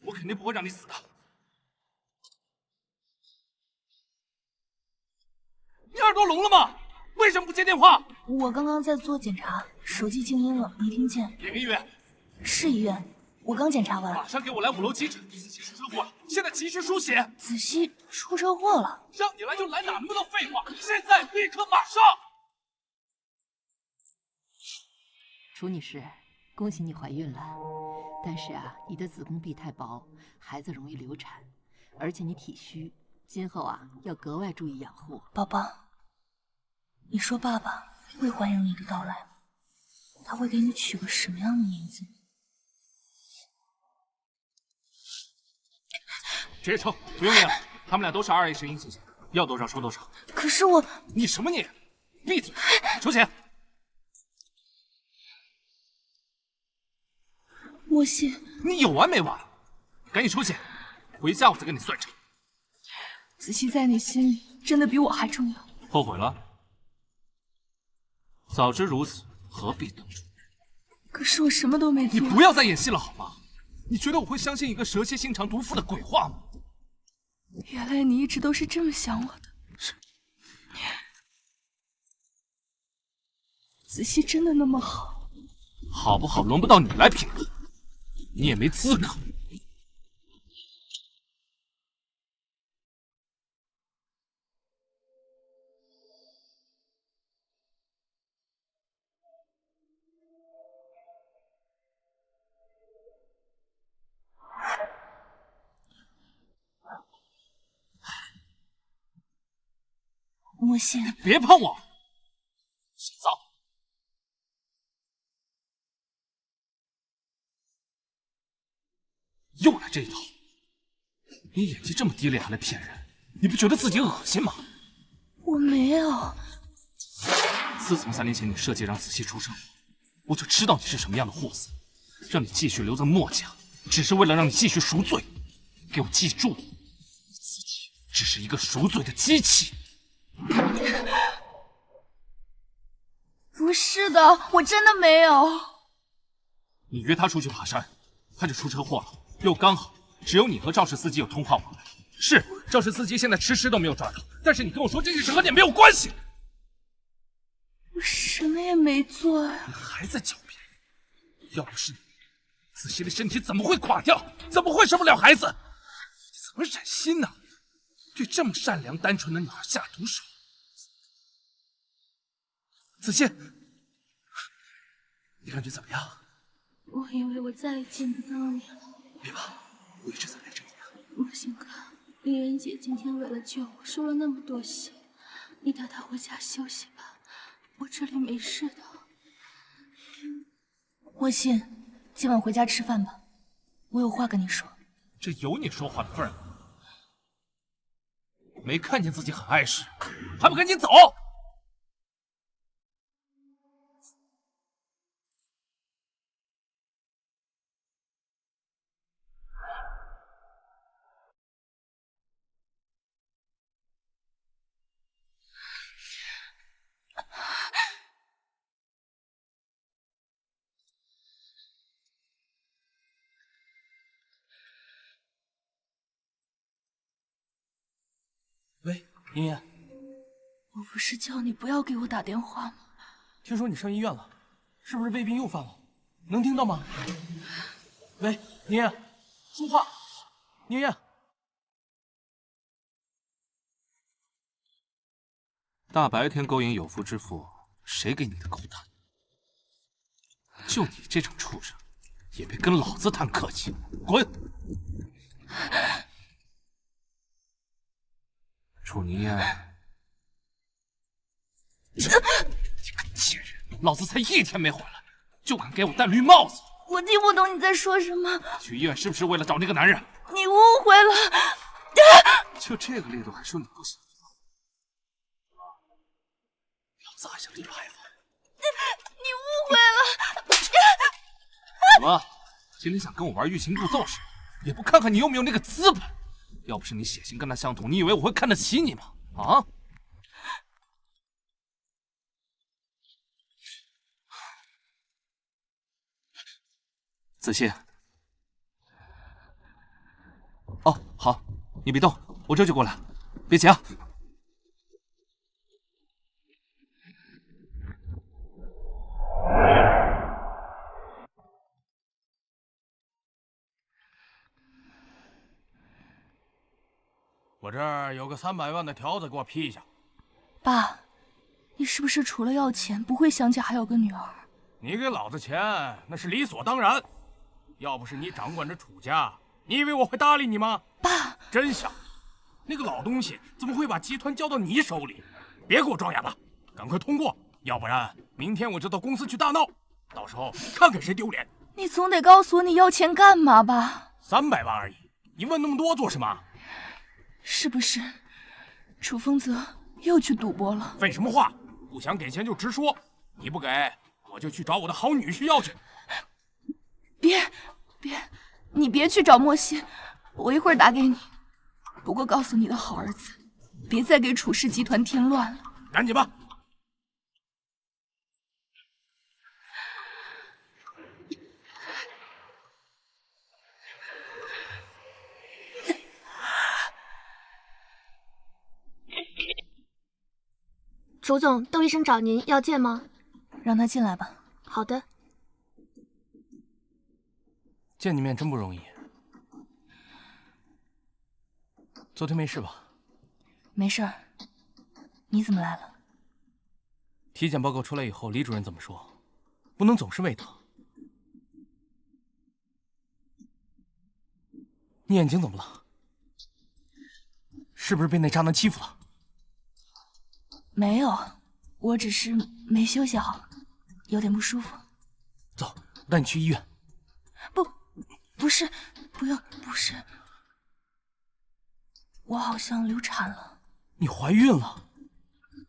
我肯定不会让你死的。你耳朵聋了吗？为什么不接电话？我刚刚在做检查，手机静音了，没听见。哪个医院？是医院，我刚检查完。马上给我来5楼急诊，子熙出车祸了，现在急需输血。子熙出车祸了？让你来就来，哪那么多废话？现在，立刻，马上！楚女士，恭喜你怀孕了，但是啊，你的子宫壁太薄，孩子容易流产，而且你体虚，今后啊要格外注意养护。宝宝，你说爸爸会欢迎你的到来吗？他会给你取个什么样的名字？直接抽，不用验了，他们俩都是2A 是阴性血，要多少抽多少。可是我……你什么你？闭嘴！抽血。莫西，你有完没完？赶紧抽血，回家我再跟你算账。子熙在你心里真的比我还重要。后悔了？早知如此，何必当初？可是我什么都没做。你不要再演戏了好吗？你觉得我会相信一个蛇蝎心肠毒妇的鬼话吗？原来你一直都是这么想我的。是。子熙真的那么好？好不好，轮不到你来评论，你也没资格。莫西，别碰我，小脏！又来这一套！你演技这么低劣，还来骗人，你不觉得自己恶心吗？我没有。自从3年前你设计让子熙出车祸，我就知道你是什么样的货色，让你继续留在墨家，只是为了让你继续赎罪。给我记住，你自己只是一个赎罪的机器。不是的，我真的没有。你约他出去爬山，他就出车祸了，又刚好只有你和肇事司机有通话往来。是，肇事司机现在迟都没有抓到，但是你跟我说这件事和你没有关系。我什么也没做呀。你还在狡辩，要不是你，子熙的身体怎么会垮掉？怎么会生不了孩子？你怎么忍心呢？对这么善良单纯的女孩下毒手？子熙，你感觉怎么样？我以为我再也见不到你了。别怕，我一直在陪着你啊。莫行哥，丽人姐今天为了救我受了那么多血，你带她回家休息吧，我这里没事的。莫西，今晚回家吃饭吧，我有话跟你说。这有你说话的份儿吗？没看见自己很碍事，还不赶紧走！喂，茵茵，我不是叫你不要给我打电话吗？听说你上医院了，是不是胃病又犯了？能听到吗？喂，茵茵，说话，茵茵。大白天勾引有妇之夫，谁给你的狗胆？就你这种畜生，也别跟老子谈客气，滚！楚宁烟，你个贱人，老子才1天没回来，就敢给我戴绿帽子！我听不懂你在说什么。去医院是不是为了找那个男人？你误会了。就这个力度还说你不行？老子还想立牌坊？你误会了。怎么，今天想跟我玩欲擒故纵是吗？也不看看你有没有那个资本？要不是你血型跟他相同，你以为我会看得起你吗？啊！子熙，好，你别动，我这就过来，别急啊。我这儿有个300万的条子，给我批一下。爸，你是不是除了要钱，不会想起还有个女儿？你给老子钱那是理所当然，要不是你掌管着楚家，你以为我会搭理你吗？爸，真想，那个老东西怎么会把集团交到你手里？别给我装哑巴，赶快通过，要不然明天我就到公司去大闹，到时候看看谁丢脸。你总得告诉我你要钱干嘛吧？300万而已，你问那么多做什么？是不是楚风泽又去赌博了？废什么话！不想给钱就直说，你不给我就去找我的好女婿要去。别，你别去找莫西，我一会儿打给你。不过告诉你的好儿子，别再给楚氏集团添乱了。赶紧吧。楚总，窦医生找您，要见吗？让他进来吧。好的。见你面真不容易。昨天没事吧？没事儿。你怎么来了？体检报告出来以后，李主任怎么说？不能总是胃疼。你眼睛怎么了？是不是被那渣男欺负了？没有，我只是没休息好，有点不舒服。走，我带你去医院。不是，不用，不是，我好像流产了。你怀孕了？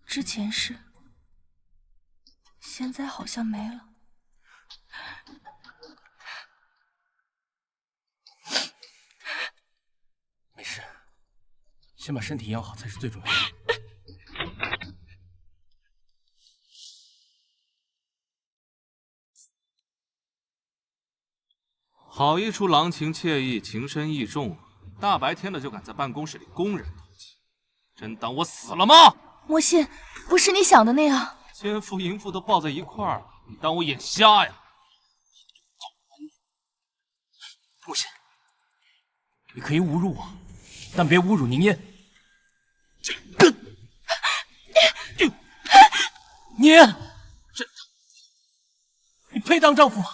之前是，现在好像没了。没事，先把身体养好才是最重要的。好一出郎情妾意、情深意重，大白天的就敢在办公室里公然偷情，真当我死了吗？莫信，不是你想的那样。奸夫淫妇都抱在一块儿，你当我眼瞎呀？莫信，你可以侮辱我，但别侮辱宁烟。宁烟，这你配当丈夫吗？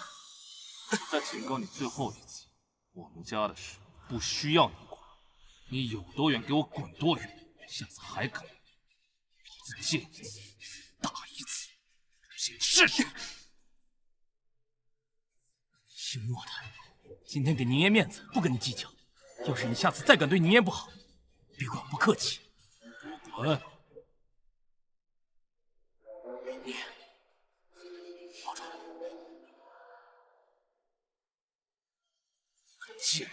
再警告你最后一次，我们家的事不需要你管，你有多远给我滚多远。下次还敢来，老子见一次打一次，先试试。姓莫的，今天给宁烟面子，不跟你计较。要是你下次再敢对宁烟不好，别怪我不客气。给我滚！你保重。贱人！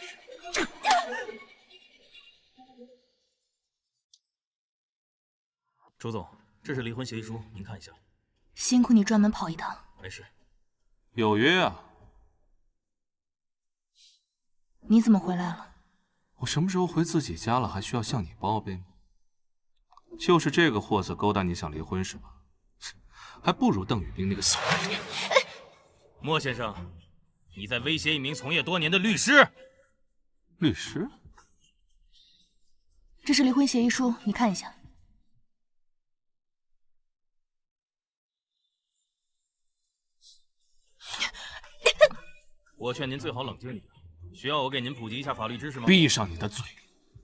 楚总，这是离婚协议书，您看一下。辛苦你专门跑一趟。没事。有约啊？你怎么回来了？我什么时候回自己家了，还需要向你报备吗？就是这个货色勾搭你想离婚是吧？还不如邓宇冰那个小白脸。莫先生，你在威胁一名从业多年的律师。律师？这是离婚协议书，你看一下。我劝您最好冷静一点。需要我给您普及一下法律知识吗？闭上你的嘴！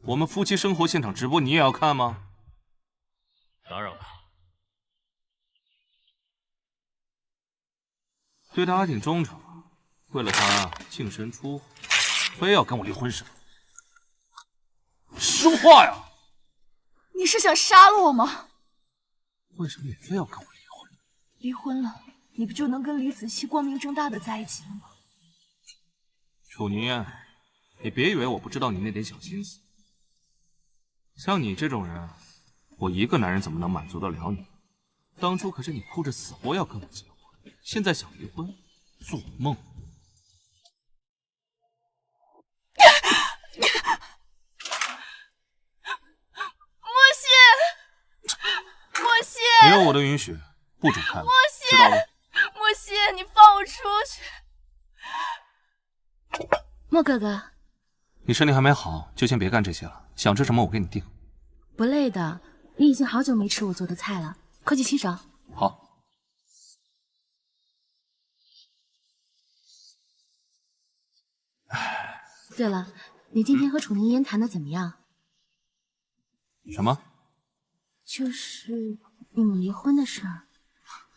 我们夫妻生活现场直播，你也要看吗？打扰了。对他还挺忠诚，为了他净身出户，非要跟我离婚是吧？说话呀！你是想杀了我吗？为什么你非要跟我离婚？离婚了，你不就能跟李子熙光明正大的在一起了吗？楚宁烟，你别以为我不知道你那点小心思。像你这种人，我一个男人怎么能满足得了你？当初可是你哭着死活要跟我结婚，现在想离婚，做梦！有我的允许，不准开门。莫西，知道了？莫西，你放我出去！莫哥哥，你身体还没好，就先别干这些了。想吃什么我给你订。不累的，你已经好久没吃我做的菜了，快去洗手。好。对了，你今天和楚宁烟谈的怎么样？什么？就是你们离婚的事儿。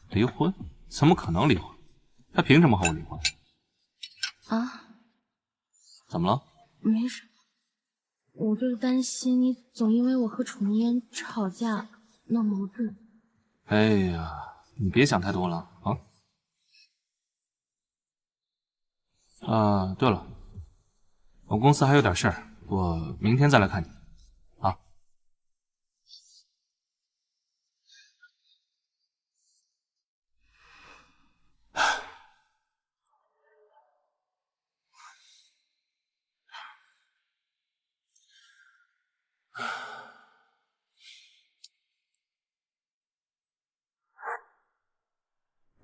离婚？怎么可能离婚？他凭什么和我离婚？啊？怎么了？没什么，我就是担心你总因为我和楚宁烟吵架闹矛盾。哎呀，你别想太多了啊！对了，我公司还有点事儿，我明天再来看你啊。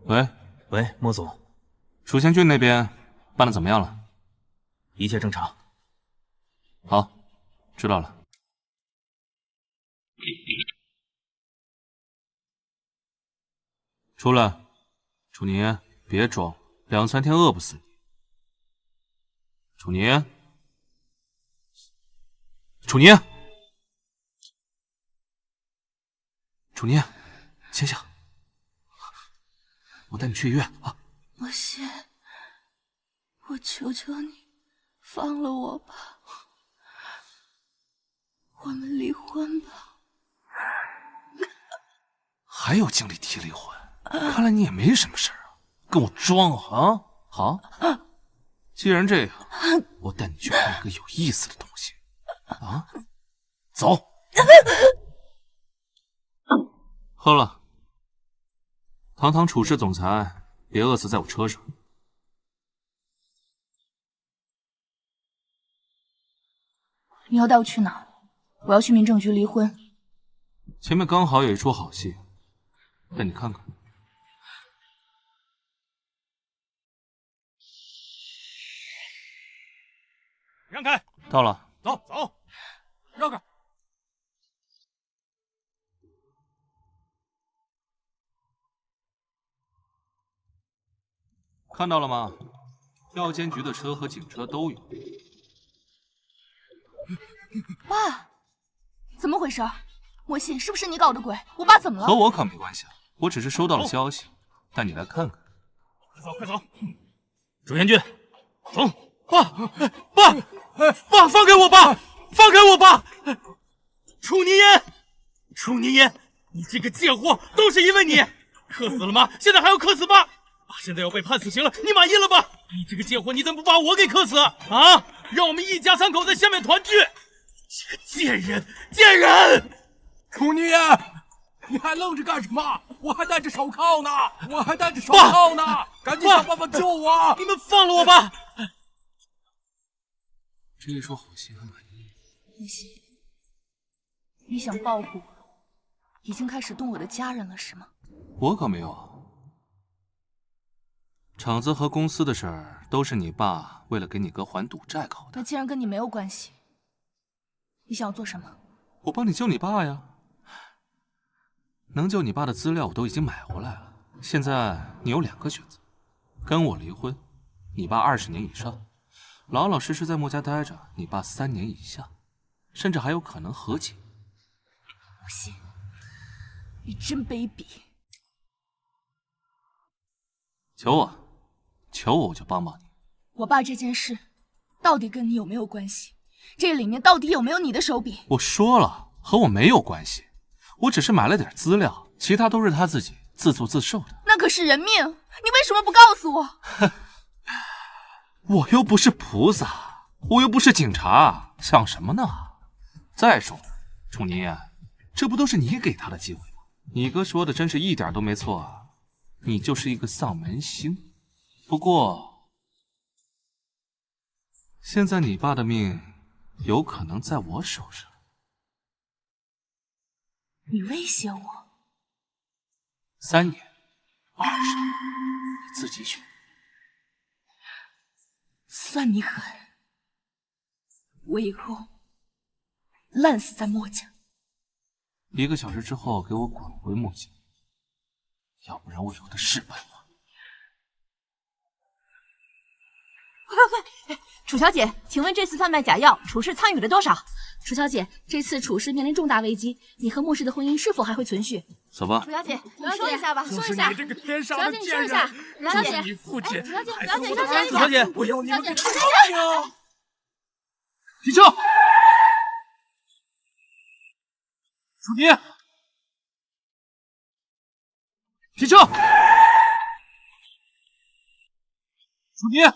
喂，喂，莫总，楚贤俊那边办的怎么样了？一切正常。好，知道了。出来，楚宁，别装，2、3天饿不死你。楚宁，楚宁，楚宁，醒醒！我带你去医院啊！莫西，我求求你，放了我吧，我们离婚吧。还有精力提离婚？看来你也没什么事儿啊，跟我装啊！好，既然这样，我带你去看一个有意思的东西啊！走。喝了。堂堂楚氏总裁，别饿死在我车上。你要带我去哪儿？我要去民政局离婚。前面刚好有一出好戏，带你看看。让开！到了。走走，让开！看到了吗？药监局的车和警车都有。爸，怎么回事？莫西，是不是你搞的鬼？我爸怎么了？和我可没关系啊，我只是收到了消息，带你来看看。快走，快走！楚贤俊，走！爸，爸，放开我！爸，放开我！爸！楚宁烟，楚宁烟，你这个贱货，都是因为你，克死了妈，现在还要克死爸。爸现在要被判死刑了，你满意了吧？你这个贱货，你怎么不把我给克死啊？让我们一家3口在下面团聚！这个贱人，贱人！楚宁烟，你还愣着干什么？我还戴着手铐呢！赶紧想办法救我！你们放了我吧！这一出好戏还满意？莫西，你想报复我，已经开始动我的家人了，是吗？我可没有啊。厂子和公司的事儿都是你爸为了给你哥还赌债搞的。那既然跟你没有关系，你想要做什么？我帮你救你爸呀。能救你爸的资料我都已经买回来了。现在你有2个选择：跟我离婚，你爸20年以上；老老实实在墨家待着，你爸3年以下，甚至还有可能和解。莫西，你真卑鄙！求我我就帮帮你。我爸这件事到底跟你有没有关系？这里面到底有没有你的手笔？我说了，和我没有关系，我只是买了点资料，其他都是他自己自作自受的。那可是人命，你为什么不告诉我？我又不是菩萨，我又不是警察，想什么呢？再说了，楚宁烟，这不都是你给他的机会吗？你哥说的真是一点都没错啊，你就是一个丧门星。不过，现在你爸的命有可能在我手上。你威胁我？ 3年、20年，你自己选。算你狠！我以后烂死在墨家。1个小时之后给我滚回墨家，要不然我有的是办法。快！楚小姐，请问这次贩卖假药，楚氏参与了多少？楚小姐，这次楚氏面临重大危机，你和莫氏的婚姻是否还会存续？走吧。楚小姐，你说一下吧，就说一下。是你这个天上的楚小姐，你说一下。楚小姐，你父亲，楚小姐，还楚小姐，是我的楚小姐，楚小姐，我要你们给我命！提车！楚宁，提车！楚宁，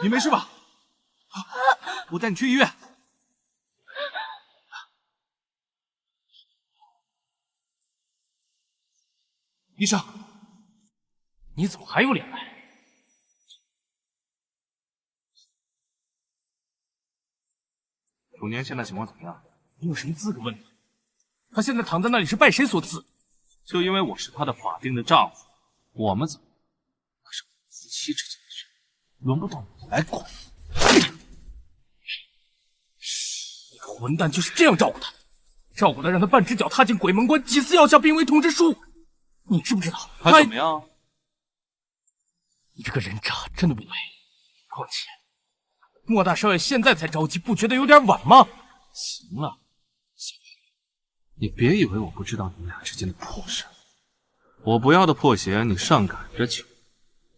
你没事吧？我带你去医院。医生，你怎么还有脸来？楚年现在情况怎么样？你有什么资格问他？他现在躺在那里是拜谁所赐？就因为我是他的法定的丈夫，我们怎么那是夫妻之间的事，轮不到你来管。你个混蛋就是这样照顾他，照顾他让他半只脚踏进鬼门关，几次要下病危通知书。你知不知道他怎么样？你这个人渣真的不配。况且莫大少爷现在才着急，不觉得有点晚吗？行了，小白，你别以为我不知道你们俩之间的破事。我不要的破鞋，你上赶着求。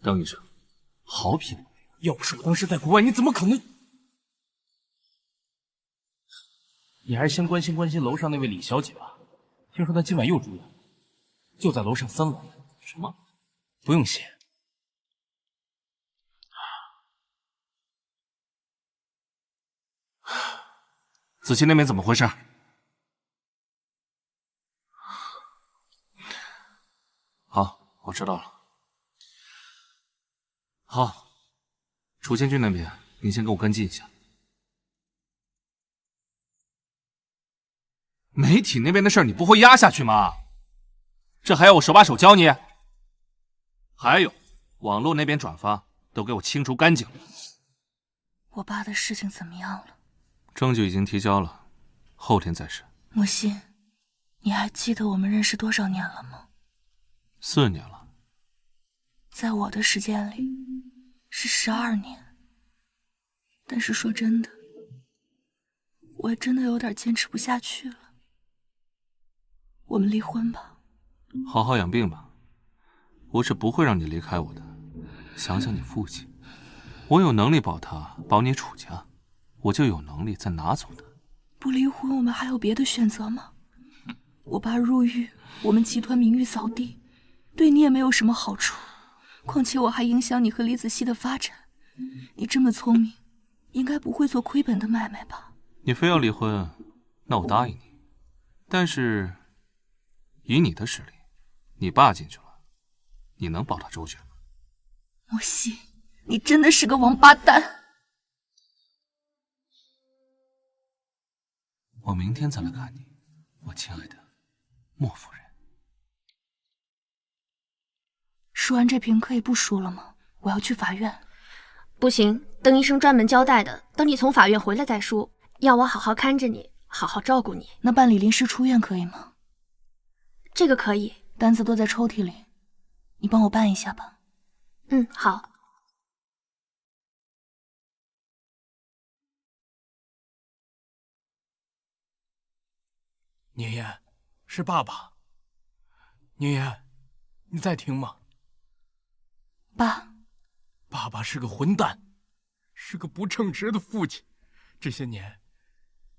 邓医生，好品味。要不是我当时在国外，你怎么可能？你还是先关心关心楼上那位李小姐吧。听说她今晚又住院，就在楼上3楼。什么？不用谢。子期那边怎么回事？好，我知道了。好，楚千军那边，你先给我跟进一下。媒体那边的事你不会压下去吗？这还要我手把手教你？还有，网络那边转发都给我清除干净。我爸的事情怎么样了？证据已经提交了，后天再审。莫心，你还记得我们认识多少年了吗？4年了。在我的时间里是12年。但是说真的，我真的有点坚持不下去了。我们离婚吧。好好养病吧，我是不会让你离开我的。想想你父亲，我有能力保他，保你楚家，我就有能力再拿走他。不离婚，我们还有别的选择吗？我爸入狱，我们集团名誉扫地，对你也没有什么好处。况且我还影响你和李子熙的发展。你这么聪明，应该不会做亏本的买卖吧？你非要离婚，那我答应你。但是，以你的实力，你爸进去了，你能保他周全吗？莫西，你真的是个王八蛋！我明天再来看你，我亲爱的莫夫人。输完这瓶可以不输了吗？我要去法院。不行，邓医生专门交代的，等你从法院回来再输，要我好好看着你，好好照顾你。那办理临时出院可以吗？这个可以，单子都在抽屉里，你帮我办一下吧。嗯，好。宁言，是爸爸。宁言，你在听吗？爸，爸爸是个混蛋，是个不称职的父亲。这些年，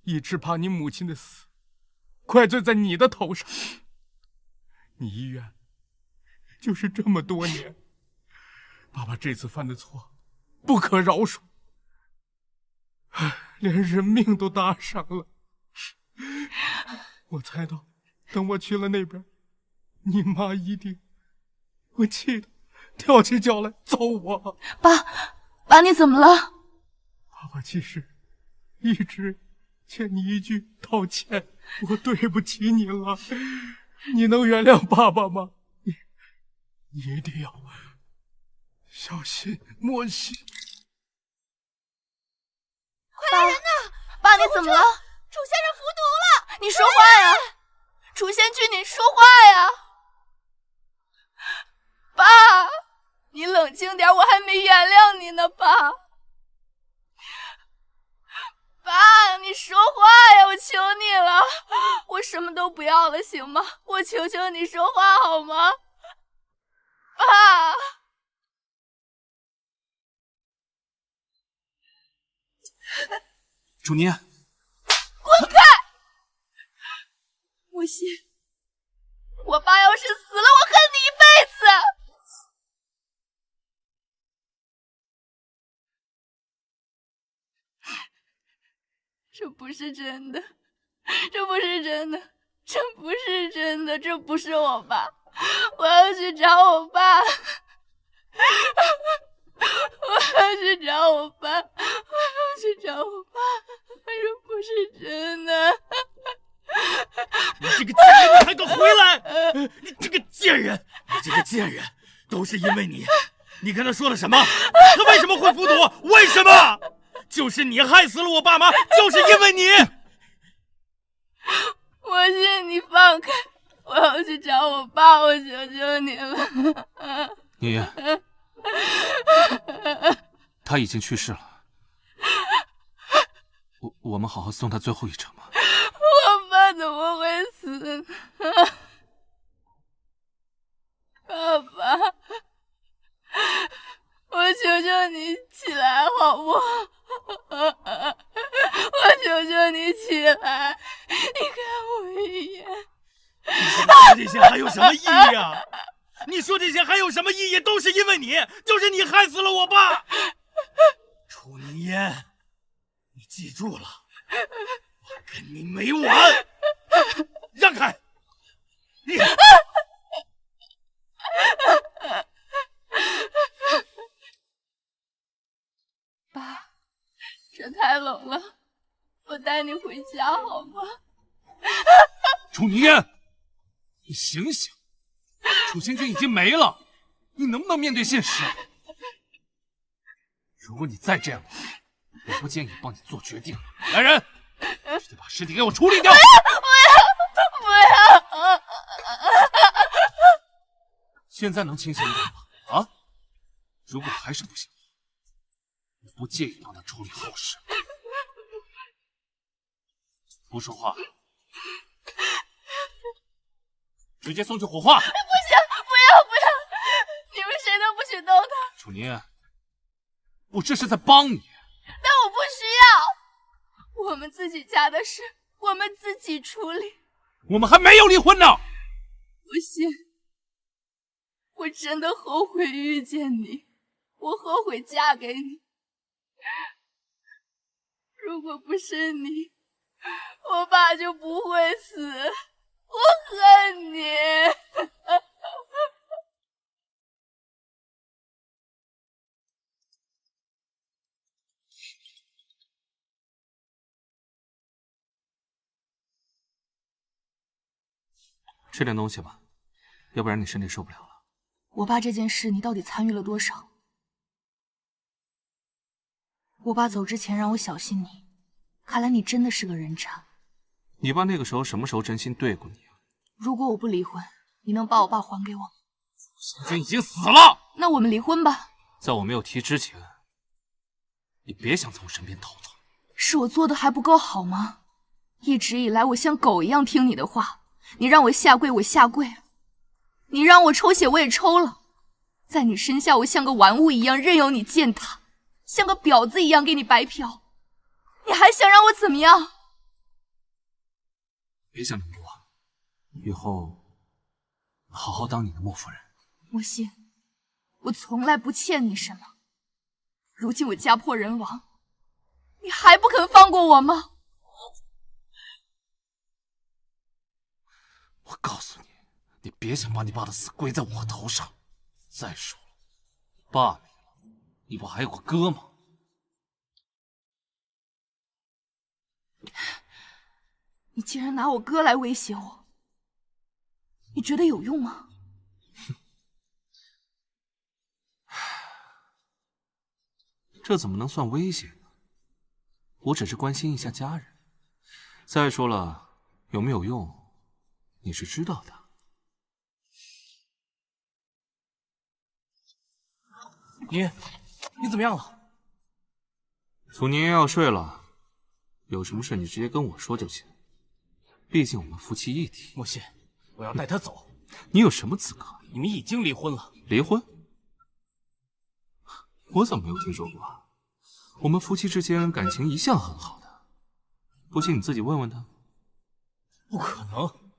一直把你母亲的死怪罪在你的头上。你医院就是这么多年，爸爸这次犯的错不可饶恕，连人命都搭上了。我猜到，等我去了那边，你妈一定会气得跳起脚来揍我。爸，你怎么了？爸爸其实一直欠你一句道歉。我对不起你了，你能原谅爸爸吗？你一定要小心莫西。快来人呐！爸，你怎么了？楚先生服毒了！你说话呀！楚仙君，你说话呀！爸，你冷静点，我还没原谅你呢，爸。爸，你说话呀！我求你了，我什么都不要了，行吗？我求求你说话好吗？爸。楚妮，滚开！莫西，我爸要是死了，我恨你一辈子。这不是真的，这不是真的，这不是真的，这不是我爸，我要去找我爸，我要去找我爸，我要去找我爸，这不是真的。你这个贱人，你还敢回来！你这个贱人，你这个贱人，都是因为你。你跟他说了什么？他为什么会服毒？为什么？就是你害死了我爸妈，就是因为你。我信你放开，我要去找我爸，我求求你了。爷爷，他已经去世了。我们好好送他最后一程吧。我爸怎么会死呢？爸爸，我求求你起来好不好？我求求你起来，你看我一眼。你说这些还有什么意义啊？你说这些还有什么意义？都是因为你，就是你害死了我爸。楚凝烟，你记住了，我跟你没完！让开！你。爸，这太冷了，我带你回家好吗？楚凝烟，你醒醒！楚仙君已经没了，你能不能面对现实？如果你再这样的话，我不建议帮你做决定。来人，直接把尸体给我处理掉！不要！现在能清醒一点吗？啊？如果还是不行，我不介意帮他处理后事。不说话，直接送去火化。不行，不要！你们谁都不许动他。楚凝，我这是在帮你。但我不需要，我们自己家的事，我们自己处理。我们还没有离婚呢。不信，我真的后悔遇见你，我后悔嫁给你。如果不是你，我爸就不会死。我恨你。吃点东西吧，要不然你身体受不了了。我爸这件事你到底参与了多少？我爸走之前让我小心你，看来你真的是个人渣。你爸那个时候什么时候真心对过你啊？如果我不离婚，你能把我爸还给我吗？先生已经死了。那我们离婚吧。在我没有提之前，你别想从我身边逃走。是我做的还不够好吗？一直以来我像狗一样听你的话，你让我下跪我下跪了，你让我抽血我也抽了，在你身下我像个玩物一样任由你践踏，像个婊子一样给你白嫖，你还想让我怎么样？别想那么多，以后好好当你的莫夫人。莫信，我从来不欠你什么，如今我家破人亡，你还不肯放过我吗？我告诉你，你别想把你爸的死归在我头上。再说了，爸没了，你不还有个哥吗？你竟然拿我哥来威胁我，你觉得有用吗？这怎么能算威胁呢？我只是关心一下家人。再说了，有没有用，你是知道的。你怎么样了？楚宁要睡了，有什么事你直接跟我说就行。毕竟我们夫妻一体。莫信，我要带他走。你有什么资格？你们已经离婚了。离婚？我怎么没有听说过啊？我们夫妻之间感情一向很好的，不信你自己问问他。不可能，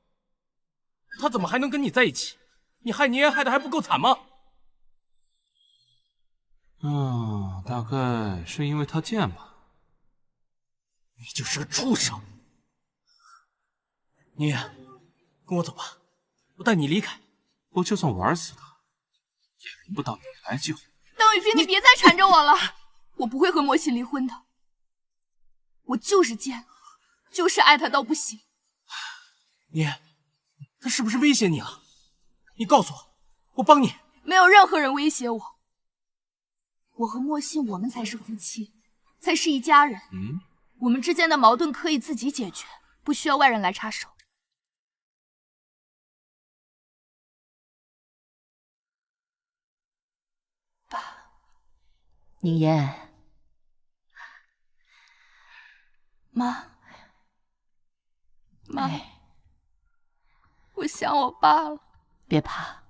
他怎么还能跟你在一起？你害宁言害得还不够惨吗？大概是因为他贱吧。你就是个畜生！宁言，跟我走吧，我带你离开。我就算玩死他，也轮不到你来救。邓雨萍，你别再缠着我了，我不会和莫信离婚的。我就是贱，就是爱他到不行。宁言，他是不是威胁你了？你告诉我，我帮你。没有任何人威胁我。我和莫信，我们才是夫妻，才是一家人。我们之间的矛盾可以自己解决，不需要外人来插手。爸，宁言，妈，我想我爸了。别怕，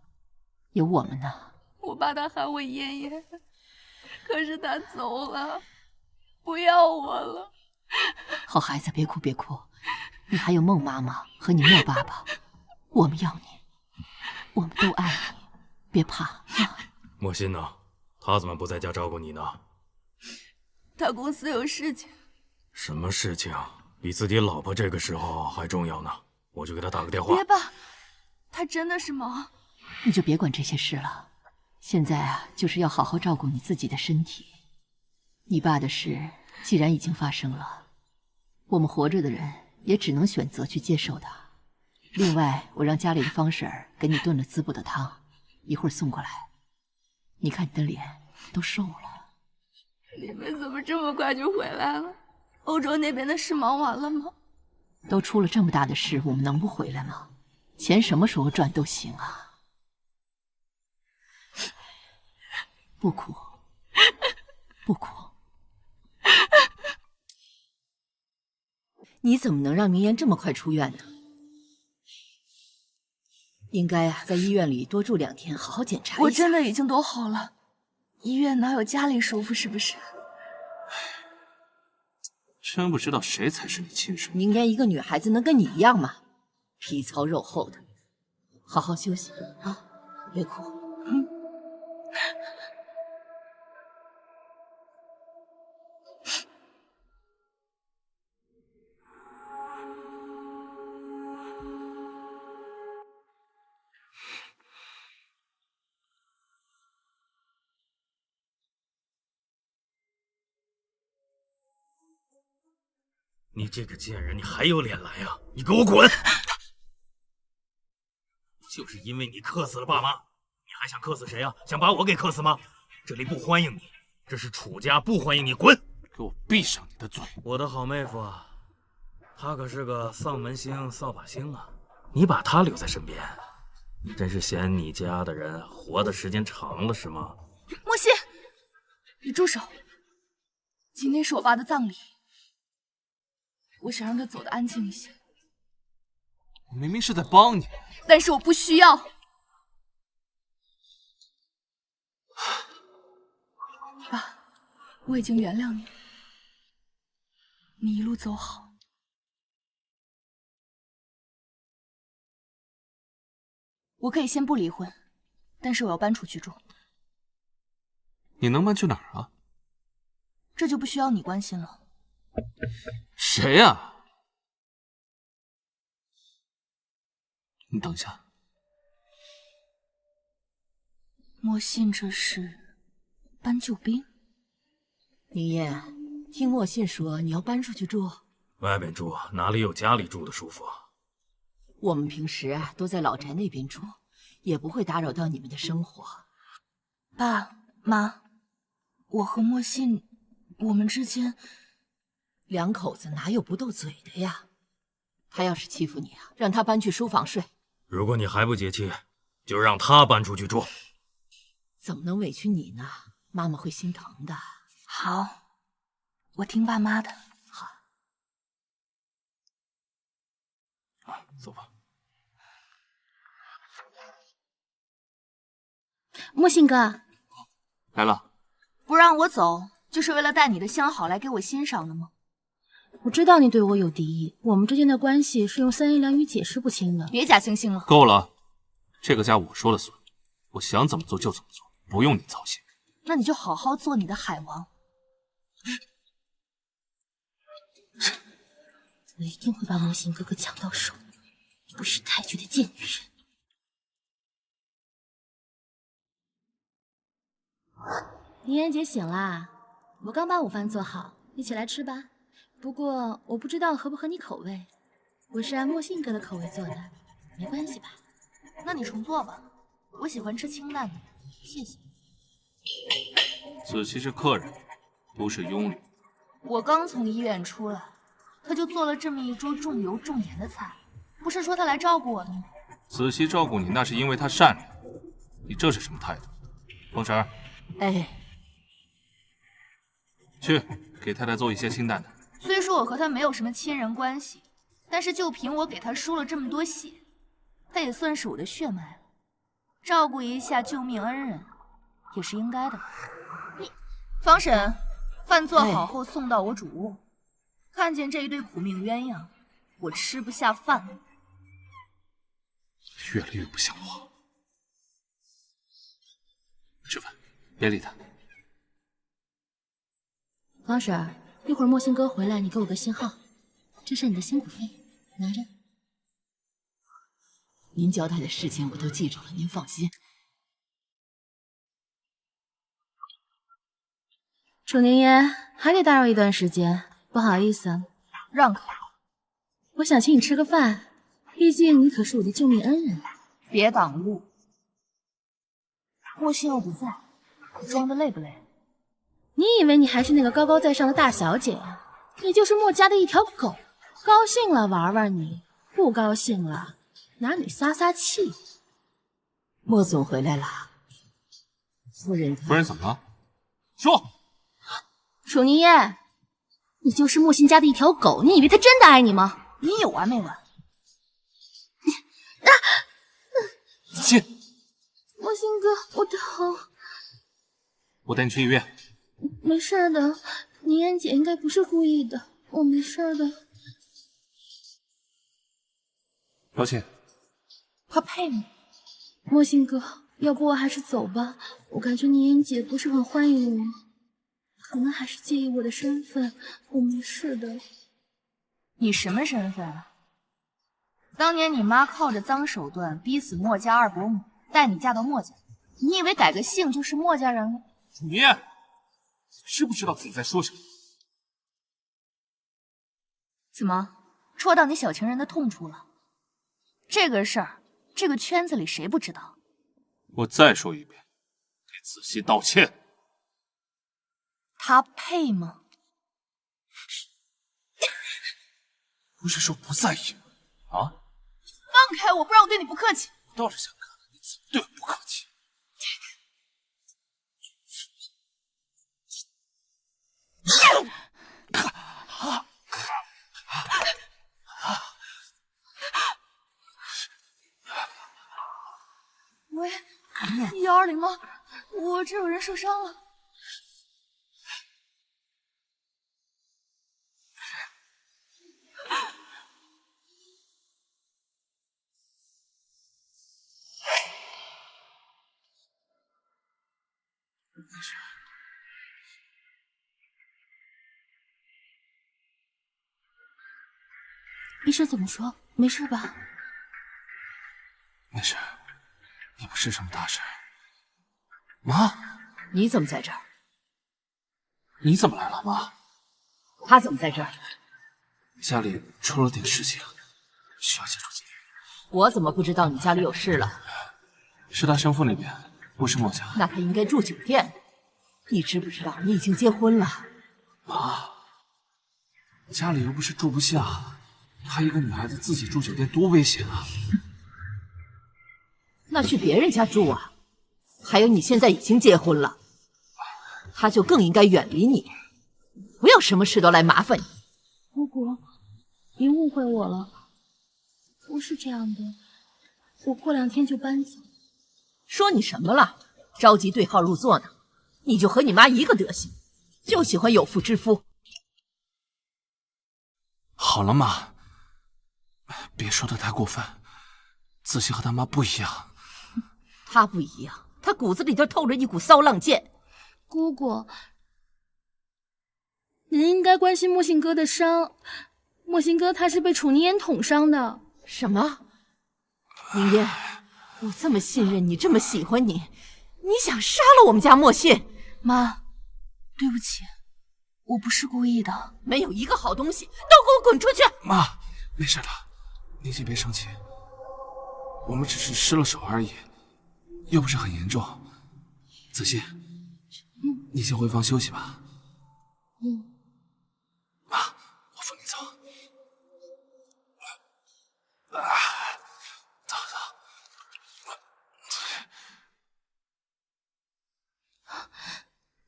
有我们呢。我爸他喊我爷爷，可是他走了，不要我了。好孩子，别哭别哭，你还有孟妈妈和你莫爸爸，我们要你，我们都爱你，别怕啊。莫心呢？他怎么不在家照顾你呢？他公司有事情。什么事情？比自己老婆这个时候还重要呢？我去给他打个电话。别爸，他真的是忙。你就别管这些事了，现在啊，就是要好好照顾你自己的身体。你爸的事既然已经发生了，我们活着的人也只能选择去接受它。另外，我让家里的方婶儿给你炖了滋补的汤，一会儿送过来。你看你的脸都瘦了。你们怎么这么快就回来了？欧洲那边的事忙完了吗？都出了这么大的事，我们能不回来吗？钱什么时候赚都行啊。不哭，不哭。你怎么能让明言这么快出院呢？应该啊，在医院里多住2天，好好检查一下。我真的已经都好了，医院哪有家里舒服，是不是？真不知道谁才是你亲生的。明言一个女孩子能跟你一样吗？皮糙肉厚的，好好休息啊，别哭。你这个贱人，你还有脸来啊！你给我滚！就是因为你克死了爸妈，你还想克死谁啊？想把我给克死吗？这里不欢迎你，这是楚家，不欢迎你，滚！给我闭上你的嘴！我的好妹夫啊，他可是个丧门星、扫把星啊！你把他留在身边，你真是嫌你家的人活的时间长了是吗？莫西，你住手！今天是我爸的葬礼。我想让他走得安静一些，我明明是在帮你，但是我不需要。爸，我已经原谅你，你一路走好。我可以先不离婚，但是我要搬出去住。你能搬去哪儿啊？这就不需要你关心了。谁呀？你等一下。莫信这是搬救兵？宁烨，听莫信说你要搬出去住。外面住哪里有家里住的舒服？我们平时啊都在老宅那边住，也不会打扰到你们的生活。爸妈，我和莫信，我们之间两口子哪有不斗嘴的呀？他要是欺负你啊，让他搬去书房睡。如果你还不解气，就让他搬出去住。怎么能委屈你呢？妈妈会心疼的。好，我听爸妈的。好，走吧。莫信哥，来了。不让我走，就是为了带你的相好来给我欣赏的吗？我知道你对我有敌意，我们之间的关系是用三言两语解释不清的。别假惺惺了。够了，这个家我说了算，我想怎么做就怎么做，不用你操心。那你就好好做你的海王。我一定会把莫信哥哥抢到手，不识抬举的贱女人。林妍姐醒啦，我刚把午饭做好，一起来吃吧。不过我不知道合不合你口味，我是按莫信哥的口味做的，没关系吧？那你重做吧，我喜欢吃清淡的，谢谢。子熙是客人，不是佣人。我刚从医院出来，他就做了这么一桌重油重盐的菜，不是说他来照顾我的吗？子熙照顾你，那是因为他善良。你这是什么态度？风婶儿，哎，去给太太做一些清淡的。虽说我和他没有什么亲人关系，但是就凭我给他输了这么多血，他也算是我的血脉了。照顾一下救命恩人，也是应该的吧。方婶，饭做好后送到我主卧。看见这一对苦命鸳鸯，我吃不下饭。越来越不像话。吃饭，别理他。方婶，一会儿莫信哥回来，你给我个信号，这是你的辛苦费，拿着。您交代的事情我都记住了，您放心。楚宁言，还得打扰一段时间，不好意思。让开，我想请你吃个饭，毕竟你可是我的救命恩人。别挡路。莫信又不在，你装的累不累？你以为你还是那个高高在上的大小姐呀？你就是莫家的一条狗，高兴了玩玩你，不高兴了拿你撒撒气。莫总回来了，夫人。夫人怎么了？说。楚宁言，你就是莫信家的一条狗，你以为他真的爱你吗？你有完没完？子熙，莫信哥，我头。我带你去医院。没事的，宁言姐应该不是故意的，我没事的。小倩，他配吗？莫信哥，要不我还是走吧，我感觉宁言姐不是很欢迎我，可能还是介意我的身份。我没事的。你什么身份啊？当年你妈靠着脏手段逼死莫家二伯母，带你嫁到莫家，你以为改个姓就是莫家人了？楚宁言，知不知道自己在说什么？怎么戳到你小情人的痛处了？这个事儿，这个圈子里谁不知道？我再说一遍，给子熙道歉。他配吗？不是说不在意吗？啊？放开我，不然我对你不客气。我倒是想看看你怎么对我不客气。喂，120吗？我这有人受伤了。医生怎么说？没事吧？没事，你不是什么大事。妈，你怎么在这儿？你怎么来了，妈？他怎么在这儿？家里出了点事情，需要协助几天。我怎么不知道你家里有事了？是他生父那边，不是墨家。那他应该住酒店。你知不知道你已经结婚了？妈，家里又不是住不下，她一个女孩子自己住酒店多危险啊！那去别人家住啊。还有，你现在已经结婚了，他就更应该远离你，不要什么事都来麻烦你。姑姑，你误会我了，不是这样的，我过2天就搬走。说你什么了？着急对号入座呢？你就和你妈一个德行，就喜欢有妇之夫。好了妈，别说的太过分。子熙和他妈不一样。他不一样，他骨子里就透着一股骚浪劲。姑姑，您应该关心莫信哥的伤。莫信哥他是被楚凝烟捅伤的。什么？宁烟，我这么信任你，这么喜欢你，你想杀了我们家莫信？妈，对不起，我不是故意的。没有一个好东西，都给我滚出去！妈，没事的，您先别生气，我们只是失了手而已，又不是很严重。子熙，你先回房休息吧。妈，我扶你走。走走。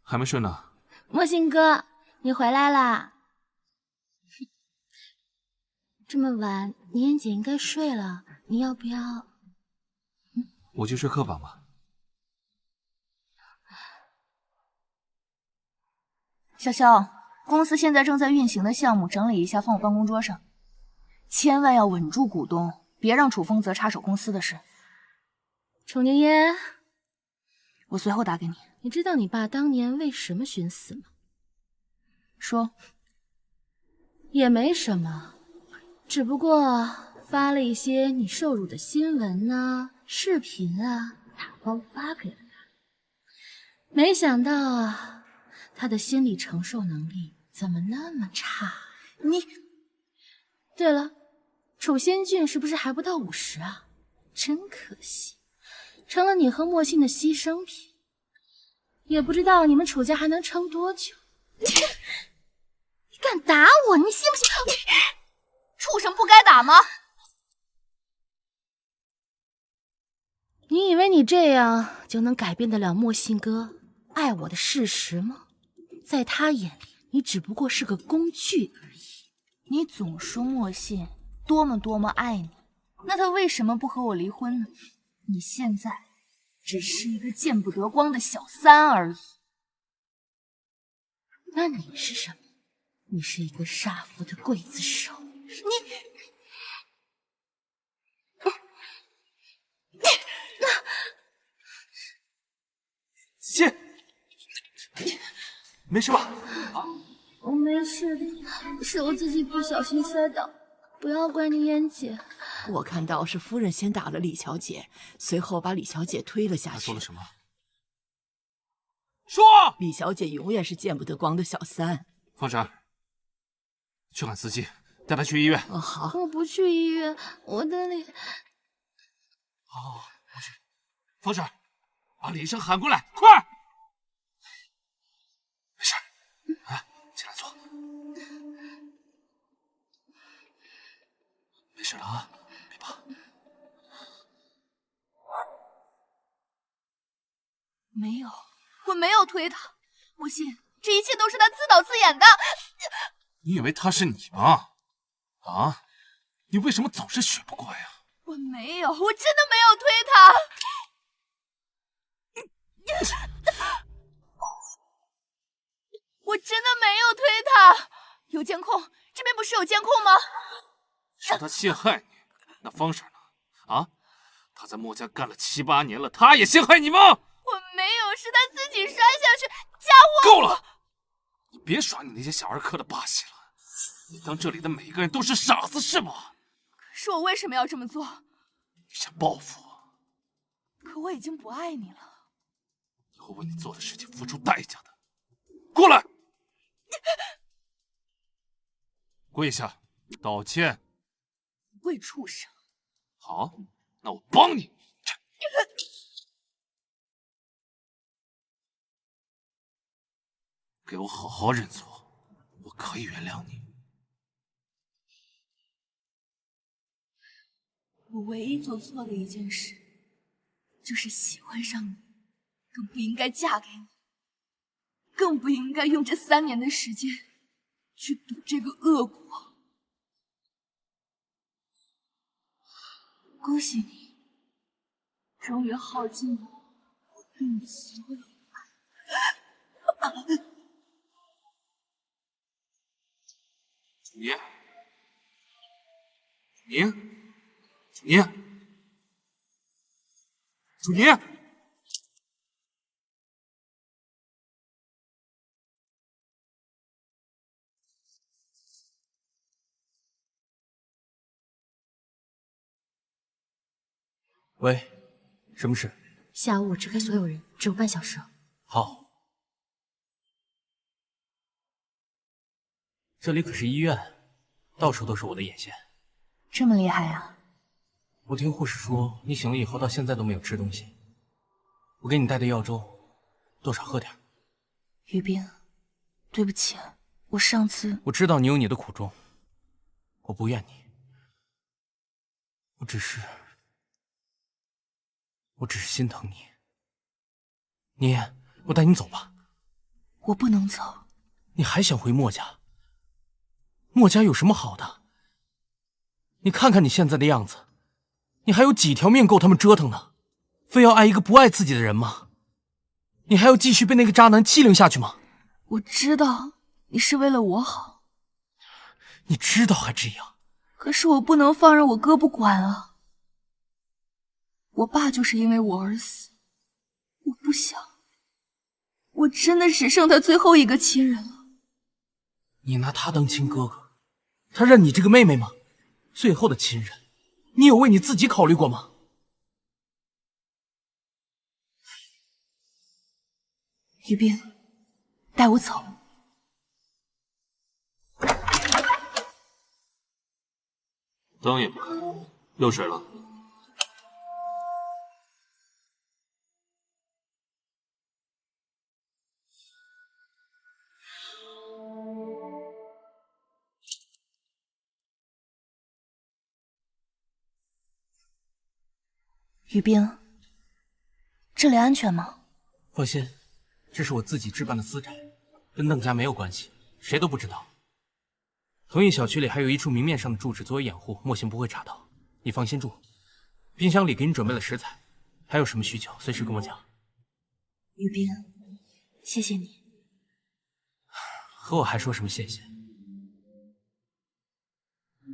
还没睡呢。莫信哥，你回来啦。这么晚，宁烟姐应该睡了，你要不要？我去睡客房吧。潇潇，公司现在正在运行的项目，整理一下放我办公桌上，千万要稳住股东，别让楚风泽插手公司的事。楚宁烟，我随后打给你。你知道你爸当年为什么寻死吗？说。也没什么，只不过发了一些你受辱的新闻啊、视频啊，打包发给了他。没想到啊，他的心理承受能力怎么那么差？你，对了，楚仙俊是不是还不到50啊？真可惜，成了你和莫信的牺牲品。也不知道你们楚家还能撑多久。你敢打我，你信不信？畜生不该打吗？你以为你这样就能改变得了莫信哥爱我的事实吗？在他眼里，你只不过是个工具而已。你总说莫信多么爱你，那他为什么不和我离婚呢？你现在只是一个见不得光的小三而已。那你是什么？你是一个杀父的刽子手。姐，没事吧？我没事的，是我自己不小心摔倒，不要怪你燕姐。我看到是夫人先打了李小姐，随后把李小姐推了下去。他说了什么？说！李小姐永远是见不得光的小三。方婶，去喊司机，带他去医院。哦，好。我不去医院，我的脸。好，我去。方婶，把李医生喊过来，快！没事，哎，进来坐。没事了啊，别怕。没有，我没有推他，莫信，这一切都是他自导自演的。你以为他是你吗？啊？你为什么总是学不乖呀？我没有，我真的没有推他。我真的没有推他。有监控，这边不是有监控吗？是他陷害你，那方婶呢？啊？他在墨家干了7、8年了，他也陷害你吗？我没有，是他自己摔下去，家伙！够了！你别耍你那些小儿科的把戏了。你当这里的每一个人都是傻子是吗？可是我为什么要这么做？你想报复我？可我已经不爱你了。你会为你做的事情付出代价的。过来，跪下。道歉。会畜生！好，那我帮你。给我好好认错，我可以原谅你。我唯一做错的一件事，就是喜欢上你，更不应该嫁给你，更不应该用这3年的时间去赌这个恶果。恭喜你，终于耗尽了我对你所有的爱。楚宁，楚宁，楚宁，楚宁！喂，什么事？下午我支开所有人，只有半小时。好。这里可是医院，到处都是我的眼线。这么厉害啊！我听护士说，你醒了以后到现在都没有吃东西。我给你带的药粥，多少喝点。于冰，对不起，我上次……我知道你有你的苦衷，我不怨你。我只是心疼你。你，我带你走吧。我不能走。你还想回墨家？墨家有什么好的？你看看你现在的样子，你还有几条命够他们折腾呢？非要爱一个不爱自己的人吗？你还要继续被那个渣男欺凌下去吗？我知道你是为了我好，你知道还这样？可是我不能放任我哥不管啊！我爸就是因为我而死，我不想，我真的只剩他最后一个亲人了。你拿他当亲哥哥，他认你这个妹妹吗？最后的亲人，你有为你自己考虑过吗？于冰，带我走。灯也不开，又谁了？于冰，这里安全吗？放心，这是我自己置办的私宅，跟邓家没有关系，谁都不知道。同一小区里还有一处明面上的住址作为掩护，莫行不会查到。你放心住，冰箱里给你准备了食材，还有什么需求随时跟我讲。于冰，谢谢你。和我还说什么谢谢？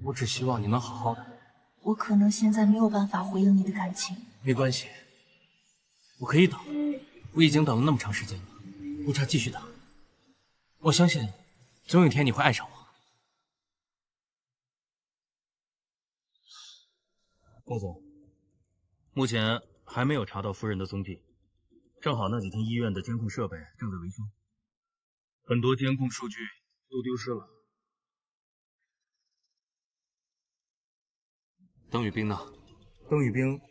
我只希望你能好好的。我可能现在没有办法回应你的感情。没关系，我可以等。我已经等了那么长时间了，不差继续等。我相信，总有一天你会爱上我。龚总，目前还没有查到夫人的踪迹，正好那几天医院的监控设备正在维修，很多监控数据都丢失了。邓宇冰呢？邓宇冰每天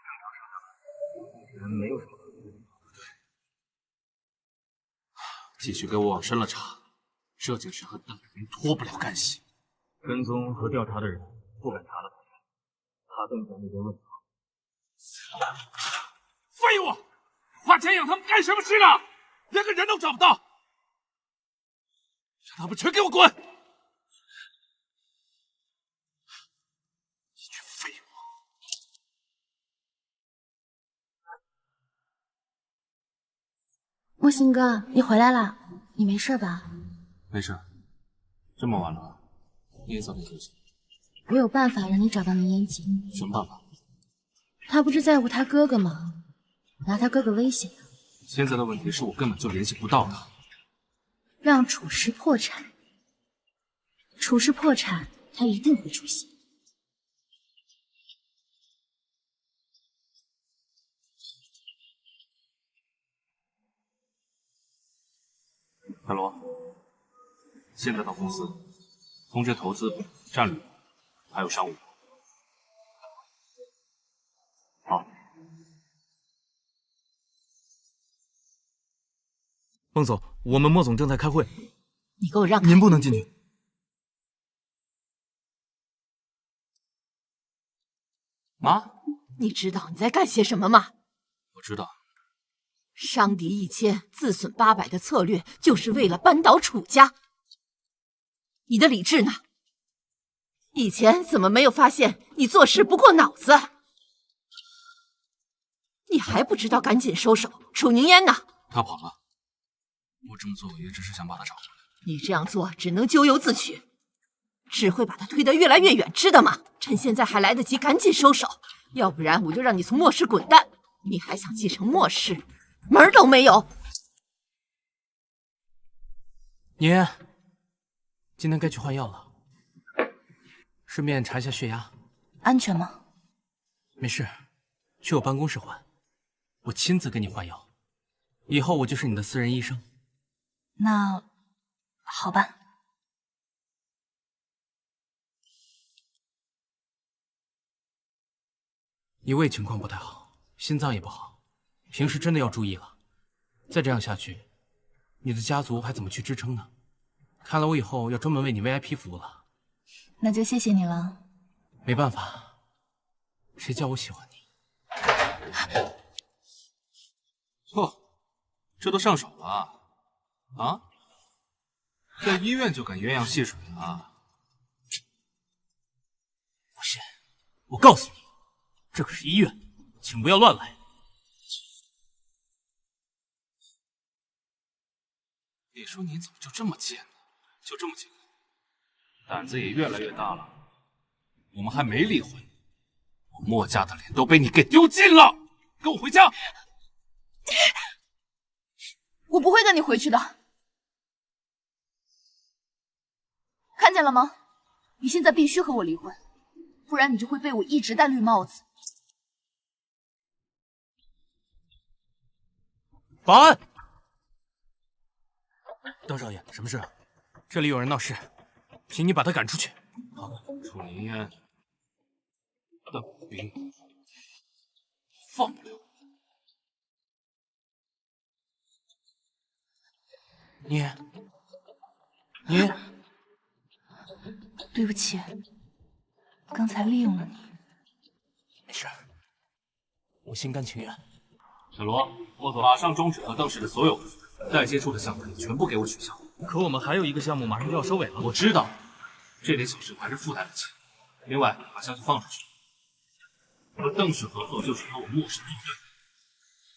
正常上班，目前没有什么可疑的地方。继续给我往深了查，这件事和邓宇冰脱不了干系。跟踪和调查的人不敢查得太深，怕邓家那边问他。废物！花钱养他们干什么吃呢？连个人都找不到，让他们全给我滚！一群废物！莫行哥，你回来啦？你没事吧？没事，这么晚了，你也早点休息。我有办法让你找到宁延锦。什么办法？他不是在乎他哥哥吗？拿他哥哥威胁他。现在的问题是我根本就联系不到他。让楚氏破产，楚氏破产，他一定会出现。海螺，现在到公司，通知投资部、战略部，还有商务部。好。孟总，我们莫总正在开会，你给我让开！您不能进去。妈，你知道你在干些什么吗？我知道。伤敌1000，自损800的策略，就是为了扳倒楚家。你的理智呢？以前怎么没有发现你做事不过脑子？你还不知道赶紧收手！楚宁烟呢？他跑了。我这么做也只是想把他找回来。你这样做只能咎由自取，只会把他推得越来越远，知道吗？趁现在还来得及，赶紧收手，要不然我就让你从末世滚蛋！你还想继承末世，门儿都没有！宁烟，今天该去换药了，顺便查一下血压，安全吗？没事，去我办公室换，我亲自给你换药，以后我就是你的私人医生。那好办。你胃情况不太好，心脏也不好，平时真的要注意了。再这样下去，你的家族还怎么去支撑呢？看来我以后要专门为你 VIP 服务了。那就谢谢你了。没办法，谁叫我喜欢你？嚯，这都上手了啊！在医院就敢鸳鸯戏水啊！不信，我告诉你，这可是医院，请不要乱来。你说你怎么就这么贱呢？就这么贱，胆子也越来越大了。我们还没离婚，我墨家的脸都被你给丢尽了。跟我回家！我不会跟你回去的。看见了吗？你现在必须和我离婚，不然你就会被我一直戴绿帽子。保安，邓少爷，什么事？这里有人闹事，请你把他赶出去。好，楚宁烟，邓冰，放不了。你，对不起，刚才利用了你。没事，我心甘情愿。小罗，莫总马上终止和邓氏的所有合作，待接触的项目你全部给我取消。可我们还有一个项目马上就要收尾了。我知道，这点小事我还是附带了钱。另外，把消息放出去，和邓氏合作就是和我莫氏作对。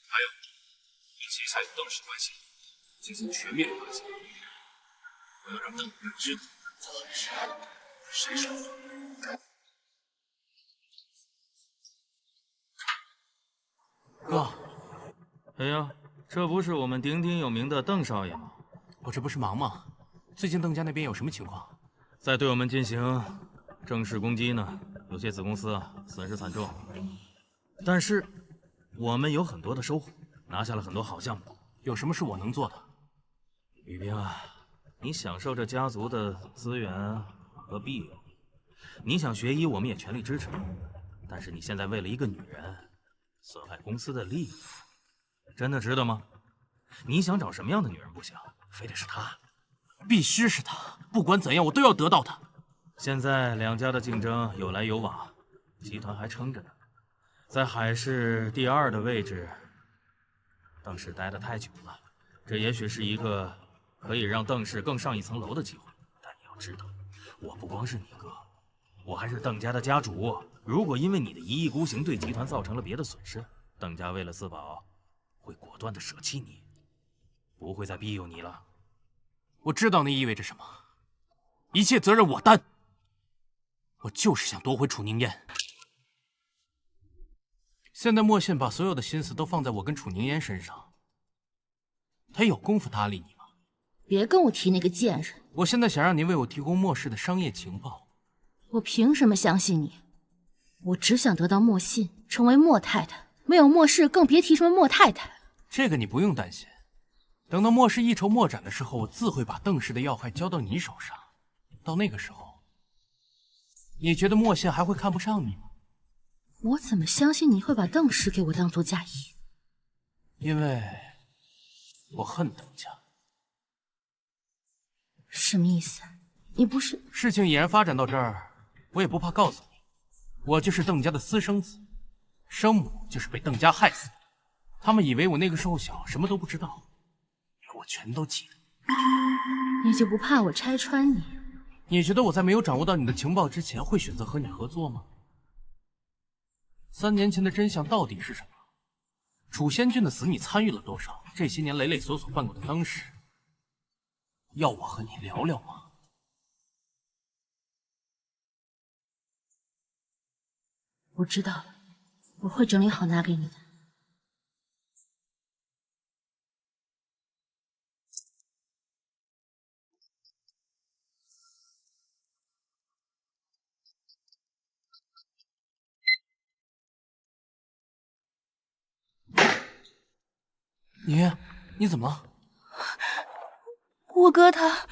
还有，对旗下有邓氏关系进行全面的打击。我要让邓明知道谁说算。哥，哎呀，这不是我们鼎鼎有名的邓少爷吗？我这不是忙吗？最近邓家那边有什么情况？在对我们进行正式攻击呢，有些子公司损失惨重，但是我们有很多的收获，拿下了很多好项目。有什么是我能做的？雨冰啊，你享受着家族的资源和庇佑，你想学医，我们也全力支持。但是你现在为了一个女人，损害公司的利益，真的值得吗？你想找什么样的女人不行，非得是她？必须是她，不管怎样，我都要得到她。现在两家的竞争有来有往，集团还撑着呢，在海市第2的位置，邓氏待得太久了，这也许是一个可以让邓氏更上一层楼的机会。但你要知道，我不光是你哥，我还是邓家的家主。如果因为你的一意孤行对集团造成了别的损失，邓家为了自保，会果断的舍弃你，不会再庇佑你了。我知道那意味着什么，一切责任我担。我就是想夺回楚宁烟。现在莫宪把所有的心思都放在我跟楚宁烟身上，他有功夫搭理你吗？别跟我提那个贱人！我现在想让你为我提供莫氏的商业情报。我凭什么相信你？我只想得到莫信，成为莫太太。没有莫氏，更别提什么莫太太。这个你不用担心，等到莫氏一筹莫展的时候，我自会把邓氏的要害交到你手上。到那个时候，你觉得莫羡还会看不上你吗？我怎么相信你会把邓氏给我当做嫁衣？因为我恨邓家。什么意思？你不是……事情已然发展到这儿，我也不怕告诉你，我就是邓家的私生子，生母就是被邓家害死的。他们以为我那个时候小，什么都不知道，我全都记得。你就不怕我拆穿你？你觉得我在没有掌握到你的情报之前，会选择和你合作吗？3年前的真相到底是什么？楚仙君的死你参与了多少？这些年累累索索办过的丧事，要我和你聊聊吗？我知道了，我会整理好拿给你的。你怎么了？我哥他……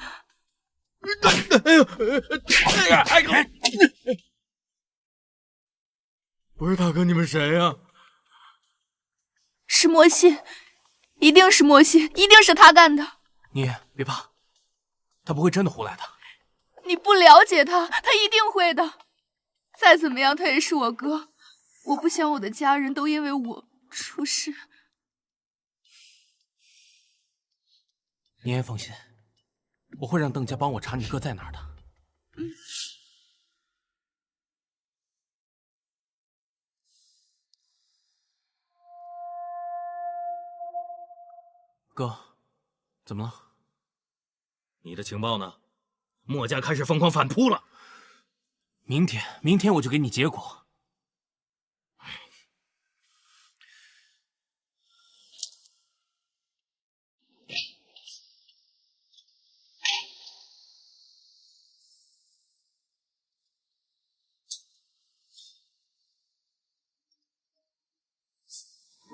不是大哥，你们谁呀？是莫信，一定是莫信，一定是他干的。你别怕，他不会真的胡来的。你不了解他，他一定会的。再怎么样，他也是我哥，我不想我的家人都因为我出事。你也放心，我会让邓家帮我查你哥在哪儿的。哥，怎么了？你的情报呢？墨家开始疯狂反扑了。明天我就给你结果。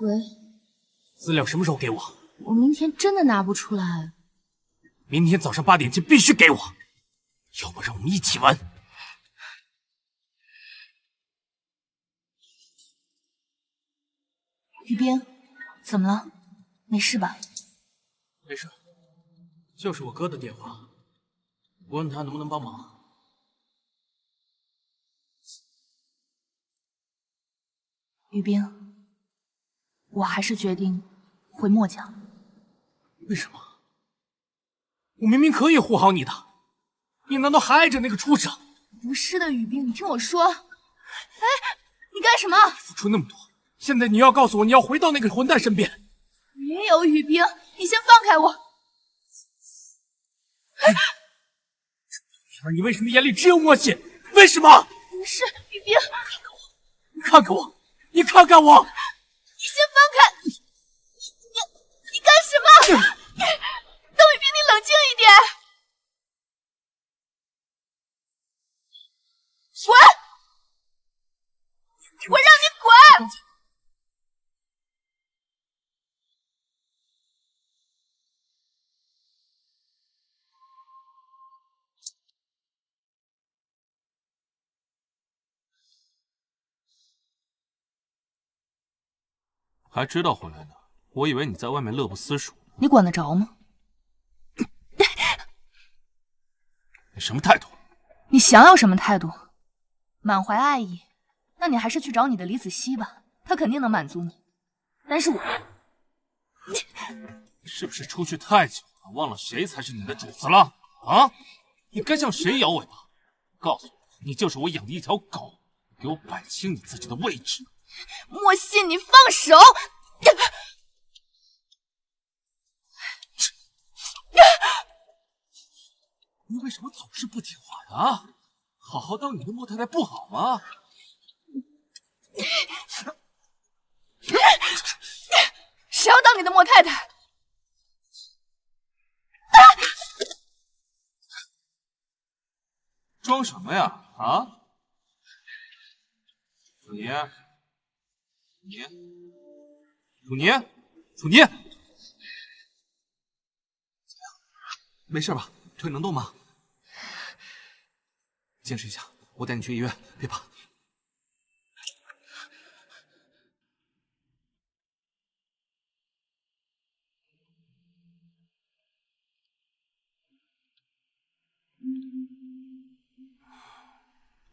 喂，资料什么时候给我？我明天真的拿不出来。明天早上8点前必须给我，要不让我们一起玩。于冰，怎么了？没事吧？没事，就是我哥的电话，我问他能不能帮忙。于冰，我还是决定回墨家。为什么？我明明可以护好你的，你难道还爱着那个畜生？不是的，于冰，你听我说。哎，你干什么？付出那么多，现在你要告诉我你要回到那个混蛋身边？没有，于冰，你先放开我。你为什么眼里只有墨信？为什么？不是，于冰，你看看我，你看看我！你先放开！你干什么？邓宇冰，你冷静一点！滚！我让你滚！还知道回来呢？我以为你在外面乐不思蜀。你管得着吗？你什么态度？你想要什么态度？满怀爱意，那你还是去找你的李子熙吧，他肯定能满足你。但是我，你是不是出去太久了，忘了谁才是你的主子了？啊！你该向谁摇尾巴？告诉我，你就是我养的一条狗，给我摆清你自己的位置。莫信，你放手！你为什么总是不听话呀？啊，好好当你的莫太太不好吗？谁要当你的莫太太？装什么呀？啊！楚妮，楚妮，楚妮，没事吧？腿能动吗？坚持一下，我带你去医院，别怕。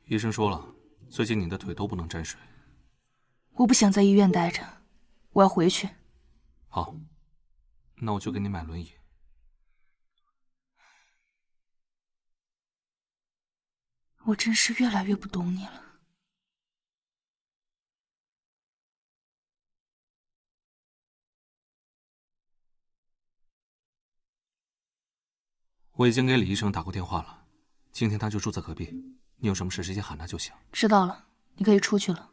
医生说了，最近你的腿都不能沾水。我不想在医院待着，我要回去。好，那我就给你买轮椅。我真是越来越不懂你了。我已经给李医生打过电话了，今天他就住在隔壁，你有什么事直接喊他就行。知道了，你可以出去了。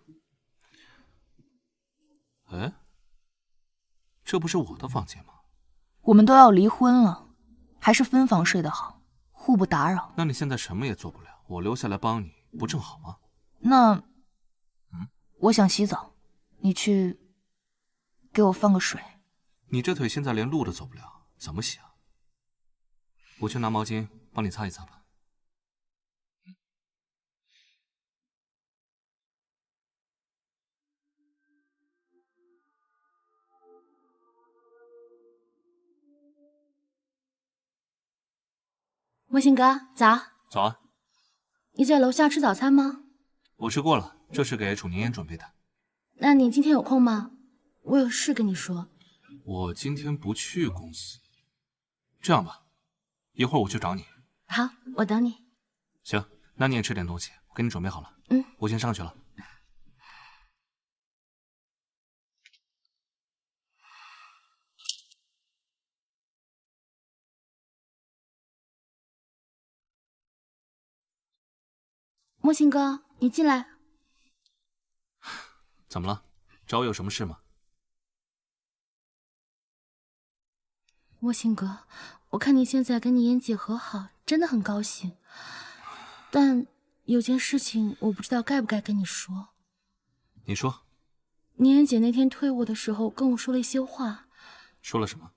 哎，这不是我的房间吗？我们都要离婚了，还是分房睡得好，互不打扰。那你现在什么也做不了，我留下来帮你，不正好吗？那，我想洗澡，你去给我放个水。你这腿现在连路都走不了，怎么洗啊？我去拿毛巾帮你擦一擦吧。莫信哥，早。早安。你在楼下吃早餐吗？我吃过了，这是给楚宁嫣准备的。那你今天有空吗？我有事跟你说。我今天不去公司。这样吧，一会儿我去找你。好，我等你。行，那你也吃点东西，我给你准备好了。我先上去了。莫信哥，你进来。怎么了？找我有什么事吗？莫信哥，我看你现在跟你妍姐和好，真的很高兴。但有件事情我不知道该不该跟你说。你说。你妍姐那天推我的时候跟我说了一些话。说了什么？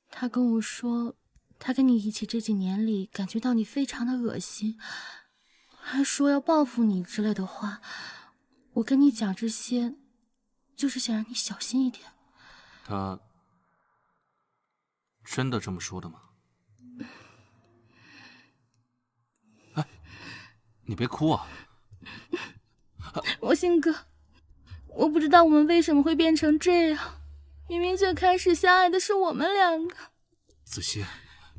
她跟我说，她跟你一起这几年里感觉到你非常的恶心，还说要报复你之类的话。我跟你讲这些，就是想让你小心一点。他真的这么说的吗？哎，你别哭啊！莫信哥，我不知道我们为什么会变成这样。明明最开始相爱的是我们两个。子熙，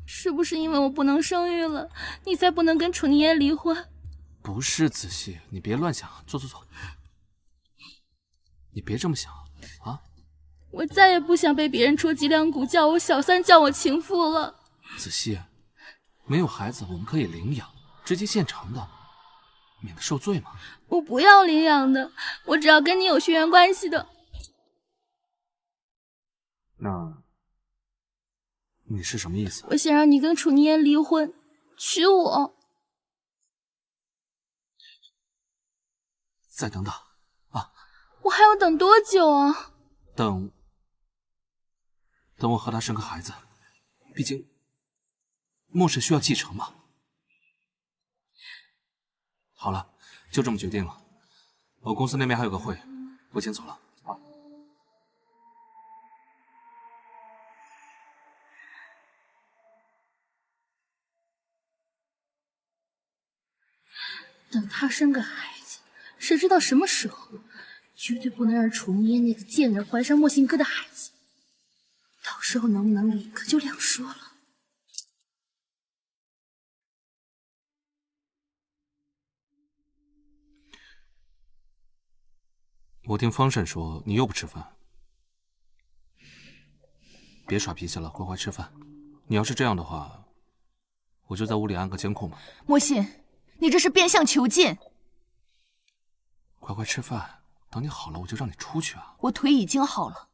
是不是因为我不能生育了，你才不能跟楚宁言离婚？不是子熙，你别乱想，坐。你别这么想啊！我再也不想被别人戳脊梁骨，叫我小三，叫我情妇了。子熙，没有孩子我们可以领养，直接现成的，免得受罪嘛。我不要领养的，我只要跟你有血缘关系的。那你是什么意思？我想让你跟楚宁言离婚，娶我。再等等啊！我还要等多久啊？等我和他生个孩子，毕竟莫氏需要继承嘛。好了，就这么决定了。我公司那边还有个会，我先走了。等他生个孩子，谁知道什么时候？绝对不能让楚宁嫣那个贱人怀上莫信哥的孩子。到时候能不能离，可就两说了。我听方婶说你又不吃饭，别耍脾气了，乖乖吃饭。你要是这样的话，我就在屋里安个监控吧。莫信，你这是变相囚禁。乖乖吃饭，等你好了我就让你出去啊。我腿已经好了。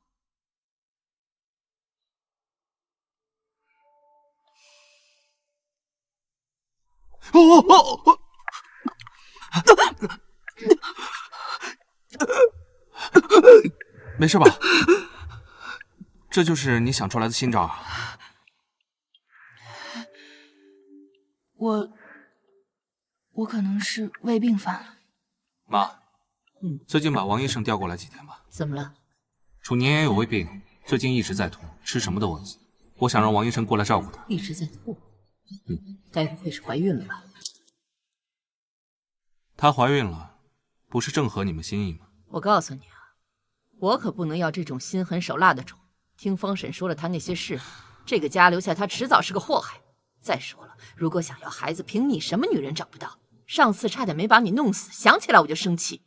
没事吧？这就是你想出来的新招？我可能是胃病犯了。妈，最近把王医生调过来几天吧。怎么了？楚年也有胃病，最近一直在吐，吃什么都恶心。我想让王医生过来照顾他。一直在吐。该不会是怀孕了吧？她怀孕了，不是正合你们心意吗？我告诉你啊，我可不能要这种心狠手辣的种。听方婶说了她那些事，这个家留下她迟早是个祸害。再说了，如果想要孩子，凭你什么女人找不到？上次差点没把你弄死，想起来我就生气。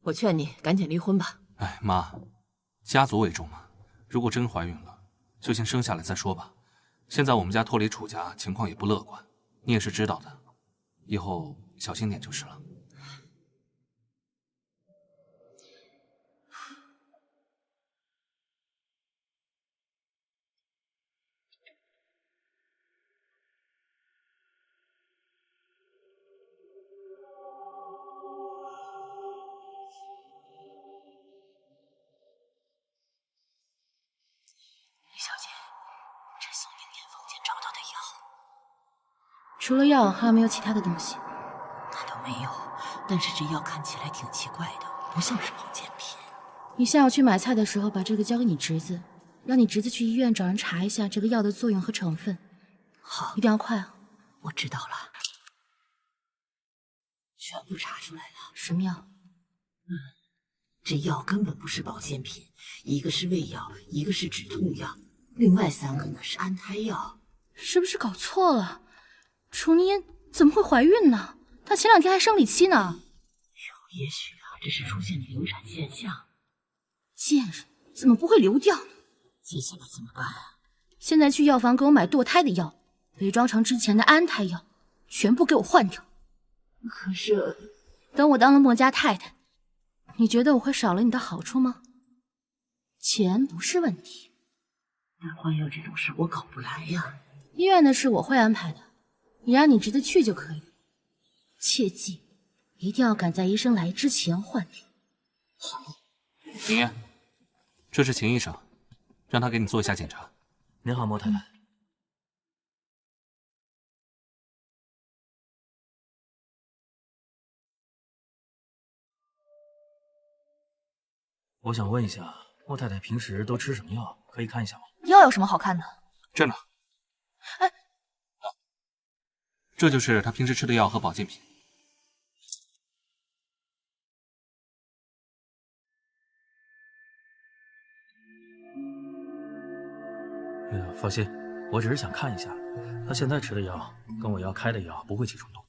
我劝你赶紧离婚吧。哎，妈，家族为重嘛。如果真怀孕了，就先生下来再说吧。现在我们家脱离楚家，情况也不乐观，你也是知道的。以后小心点就是了。李小姐，这宋宁言房间找到的药，除了药还有没有其他的东西？那倒没有，但是这药看起来挺奇怪的，不像是保健品。你下午去买菜的时候，把这个交给你侄子，让你侄子去医院找人查一下这个药的作用和成分。好，一定要快啊！我知道了，全部查出来了。什么药？这药根本不是保健品，一个是胃药，一个是止痛药，另外3个呢是安胎药。是不是搞错了？楚宁言怎么会怀孕呢？她前2天还生理期呢。也许啊，这是出现的流产现象。贱人，怎么不会流掉呢？接下来怎么办啊？现在去药房给我买堕胎的药，伪装成之前的安胎药，全部给我换掉。可是，等我当了墨家太太，你觉得我会少了你的好处吗？钱不是问题，但换药这种事我搞不来呀。医院的事我会安排的，你让你侄子去就可以。切记，一定要赶在医生来之前换掉。宁言，这是秦医生，让他给你做一下检查。您好，莫太太。我想问一下，莫太太平时都吃什么药？可以看一下吗？药有什么好看的？这呢？哎，这就是他平时吃的药和保健品。放心，我只是想看一下，他现在吃的药跟我要开的药不会起冲突。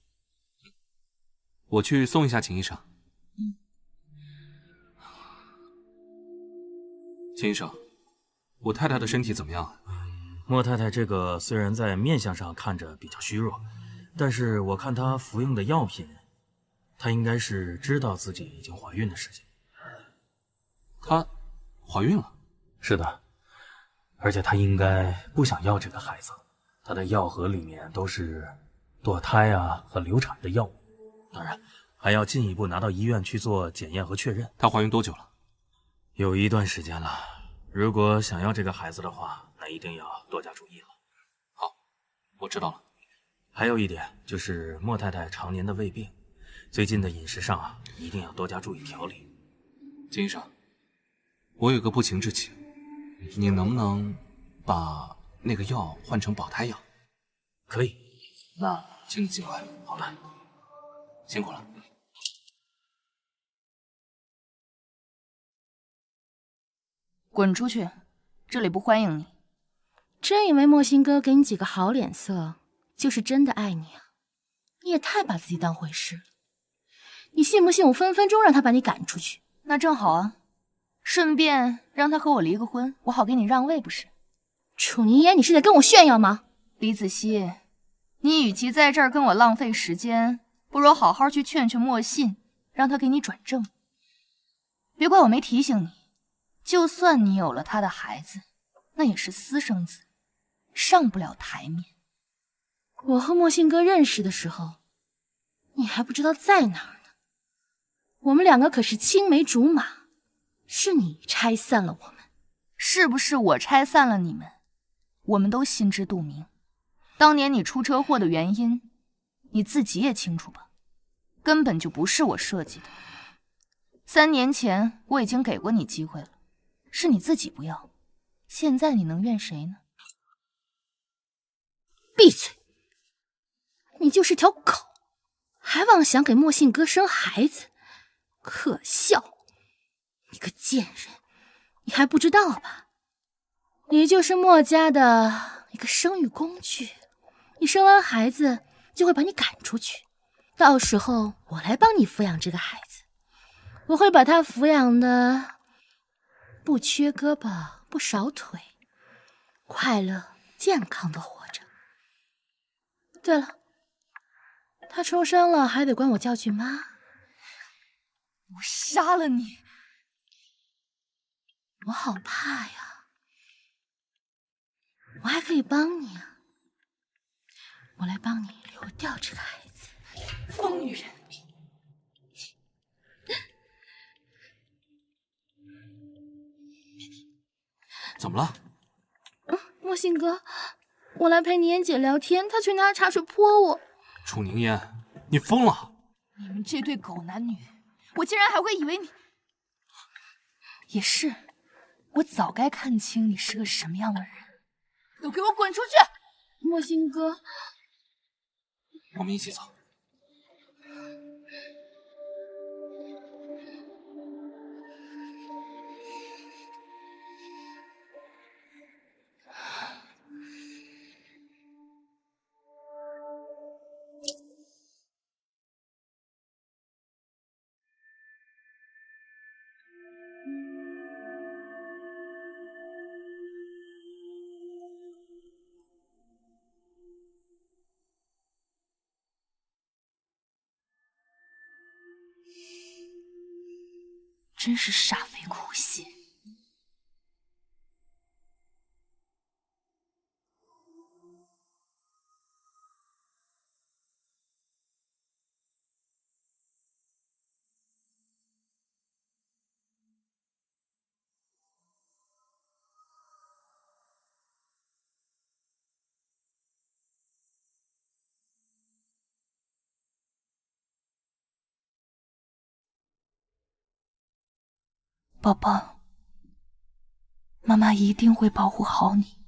我去送一下秦医生。秦医生，我太太的身体怎么样啊？莫太太这个虽然在面相上看着比较虚弱，但是我看她服用的药品，她应该是知道自己已经怀孕的事情。她怀孕了？是的，而且她应该不想要这个孩子。她的药盒里面都是堕胎啊和流产的药物，当然还要进一步拿到医院去做检验和确认。她怀孕多久了？有一段时间了。如果想要这个孩子的话，那一定要多加注意了。好，我知道了。还有一点就是莫太太常年的胃病，最近的饮食上啊，一定要多加注意调理。金医生，我有个不情之请，你能不能把那个药换成保胎药？可以。那请你尽快。好的，辛苦了。滚出去，这里不欢迎你。真以为莫心哥给你几个好脸色，就是真的爱你啊？你也太把自己当回事了。你信不信我分分钟让他把你赶出去？那正好啊，顺便让他和我离个婚，我好给你让位不是？楚宁言，你是在跟我炫耀吗？李子熙，你与其在这儿跟我浪费时间，不如好好去劝劝莫信，让他给你转正。别怪我没提醒你，就算你有了他的孩子，那也是私生子，上不了台面。我和莫信哥认识的时候，你还不知道在哪儿呢。我们两个可是青梅竹马，是你拆散了我们。是不是我拆散了你们？我们都心知肚明。当年你出车祸的原因，你自己也清楚吧？根本就不是我设计的。3年前我已经给过你机会了，是你自己不要，现在你能怨谁呢？闭嘴！你就是条狗，还妄想给莫信哥生孩子，可笑！你个贱人，你还不知道吧？你就是莫家的一个生育工具，你生完孩子就会把你赶出去，到时候我来帮你抚养这个孩子，我会把他抚养的不缺胳膊不少腿，快乐健康的活着。对了，他受伤了还得管我叫句妈。我杀了你！我好怕呀！我还可以帮你啊，我来帮你流掉这个孩子。疯女人！怎么了？莫信哥，我来陪你妍姐聊天，她却拿茶水泼我。楚宁烟，你疯了！你们这对狗男女，我竟然还会以为你……也是，我早该看清你是个什么样的人。都给我滚出去！莫信哥，我们一起走。真是煞费苦心。宝宝，妈妈一定会保护好你。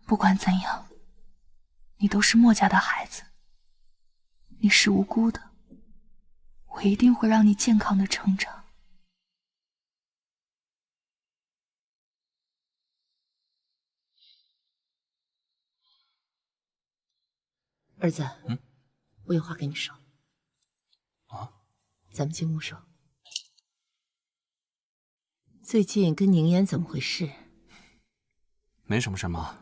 不管怎样，你都是墨家的孩子，你是无辜的，我一定会让你健康的成长。儿子，我有话跟你说。啊？咱们进屋说。最近跟宁烟怎么回事？没什么事，妈。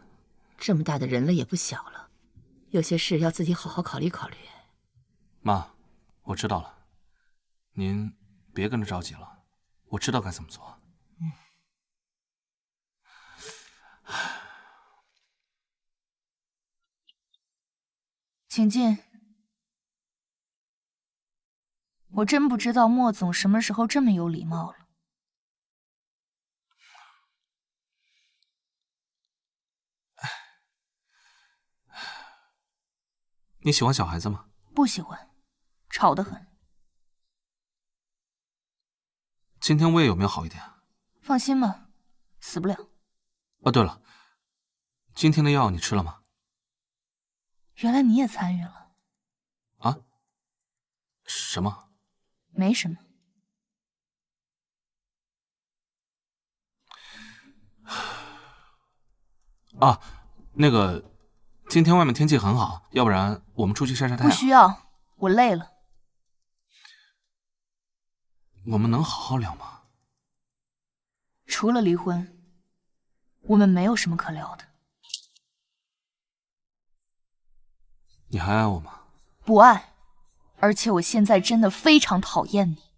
这么大的人了也不小了，有些事要自己好好考虑考虑。妈，我知道了，您别跟着着急了，我知道该怎么做。请进。我真不知道莫总什么时候这么有礼貌了。你喜欢小孩子吗？不喜欢，吵得很。今天胃有没有好一点？放心吧，死不了。哦，对了，今天的药你吃了吗？原来你也参与了。啊？什么？没什么。啊，那个，今天外面天气很好，要不然我们出去晒晒太阳。不需要，我累了。我们能好好聊吗？除了离婚，我们没有什么可聊的。你还爱我吗？不爱，而且我现在真的非常讨厌你。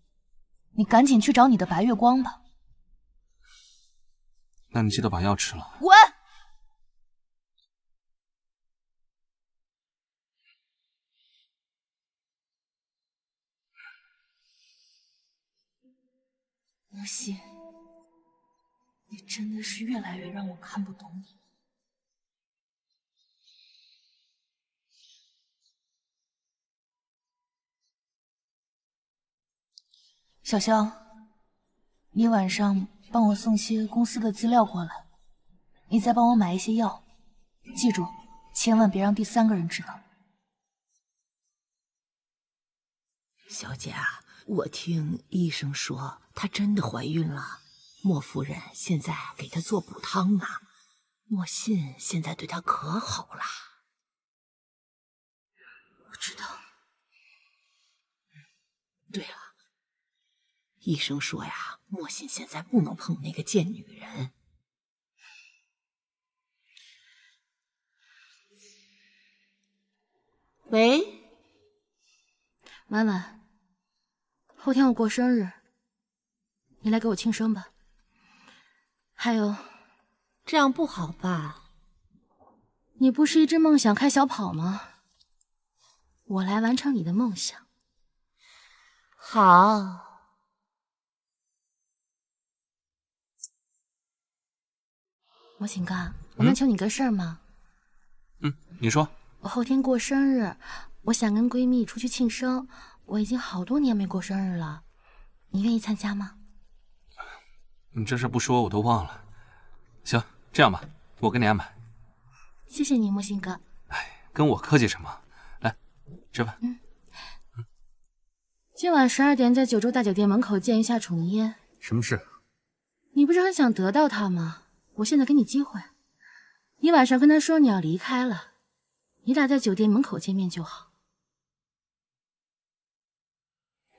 你赶紧去找你的白月光吧。那你记得把药吃了。滚！无心，你真的是越来越让我看不懂你。小香，你晚上帮我送些公司的资料过来，你再帮我买一些药，记住，千万别让第三个人知道。小姐啊，我听医生说她真的怀孕了，莫夫人现在给她做补汤呢。莫信现在对她可好了。我知道。对了，医生说呀，莫信现在不能碰那个贱女人。喂，婉婉，后天我过生日，你来给我庆生吧。还有，这样不好吧？你不是一直梦想开小跑吗？我来完成你的梦想。好。莫信哥，我能求你个事儿吗？你说。我后天过生日，我想跟闺蜜出去庆生，我已经好多年没过生日了，你愿意参加吗？你这事不说我都忘了。行，这样吧，我跟你安排。谢谢你，莫信哥。哎，跟我客气什么？来，吃饭。今晚12点在九州大酒店门口见一下楚凝嫣。什么事？你不是很想得到她吗？我现在给你机会，你晚上跟她说你要离开了，你俩在酒店门口见面就好。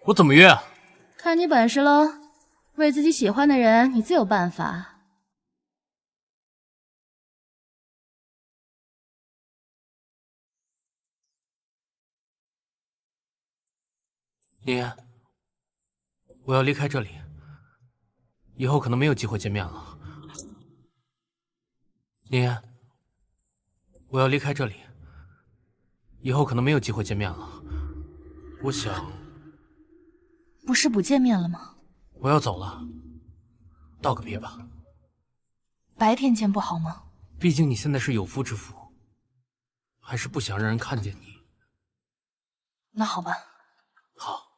我怎么约啊？看你本事喽，为自己喜欢的人，你自有办法。宁嫣，我要离开这里，以后可能没有机会见面了。宁嫣，我要离开这里，以后可能没有机会见面了。我想，不是不见面了吗？我要走了，道个别吧。白天见不好吗？毕竟你现在是有夫之妇，还是不想让人看见你。那好吧。好。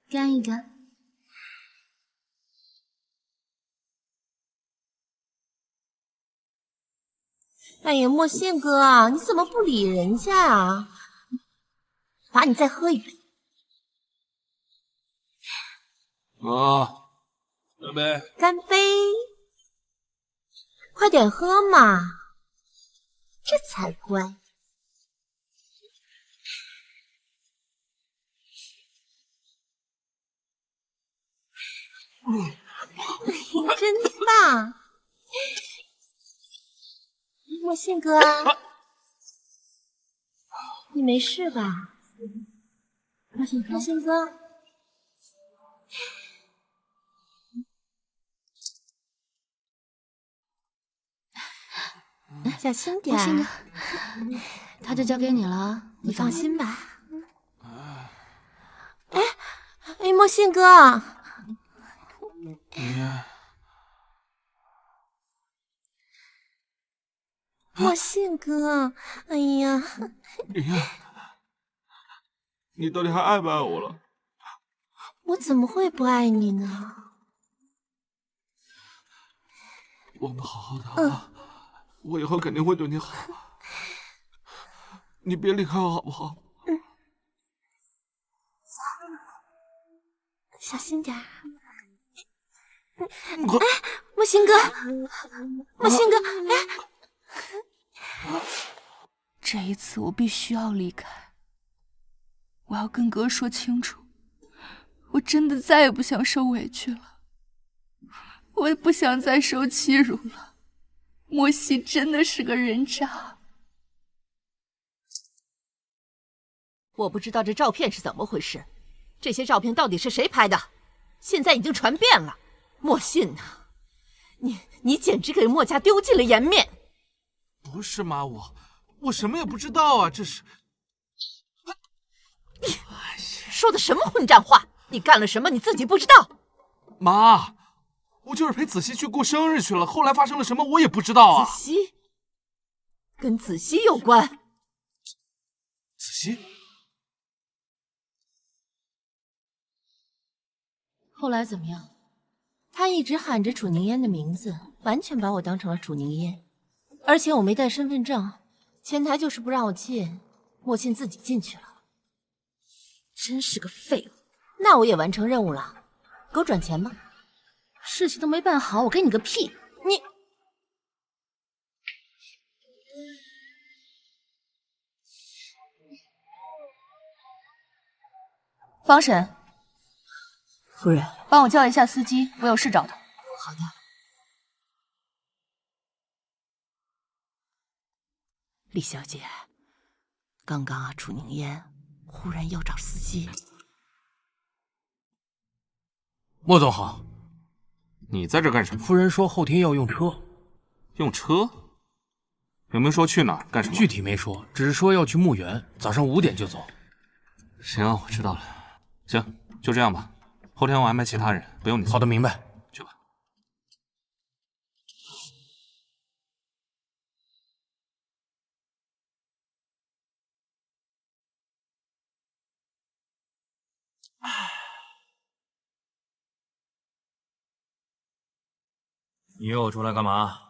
干一干。哎呀，莫信哥，你怎么不理人家啊？罚你再喝一杯。干杯！干杯！快点喝嘛，这才乖。真棒！莫信哥，你没事吧？莫信哥，小心点。莫信哥，他就交给你了，你放心吧。哎，莫信哥。莫信哥，哎呀，你到底还爱不爱我了？我怎么会不爱你呢？我们好好的啊，我以后肯定会对你好。你别离开我好不好？小心点。莫信哥，莫信哥，这一次我必须要离开，我要跟哥说清楚，我真的再也不想受委屈了，我也不想再受欺辱了。莫西真的是个人渣。我不知道这照片是怎么回事，这些照片到底是谁拍的？现在已经传遍了。莫信啊，你简直给莫家丢尽了颜面。不是妈，我什么也不知道啊，这是。说的什么混账话？你干了什么你自己不知道？妈，我就是陪子熙去过生日去了，后来发生了什么我也不知道啊。子熙，跟子熙有关。子熙，后来怎么样？他一直喊着楚宁烟的名字，完全把我当成了楚宁烟。而且我没带身份证，前台就是不让我进，莫沁自己进去了。真是个废物！那我也完成任务了，给我转钱吧。事情都没办好，我给你个屁！你。方婶，夫人，帮我叫一下司机，我有事找他。好的。李小姐，刚刚楚宁烟忽然要找司机。莫总好，你在这干什么？夫人说后天要用车。用车？有没有说去哪儿干什么？具体没说，只是说要去墓园，早上5点就走。行，我知道了。行，就这样吧。后天我安排其他人，不用你。好的，明白。去吧。你约我出来干嘛？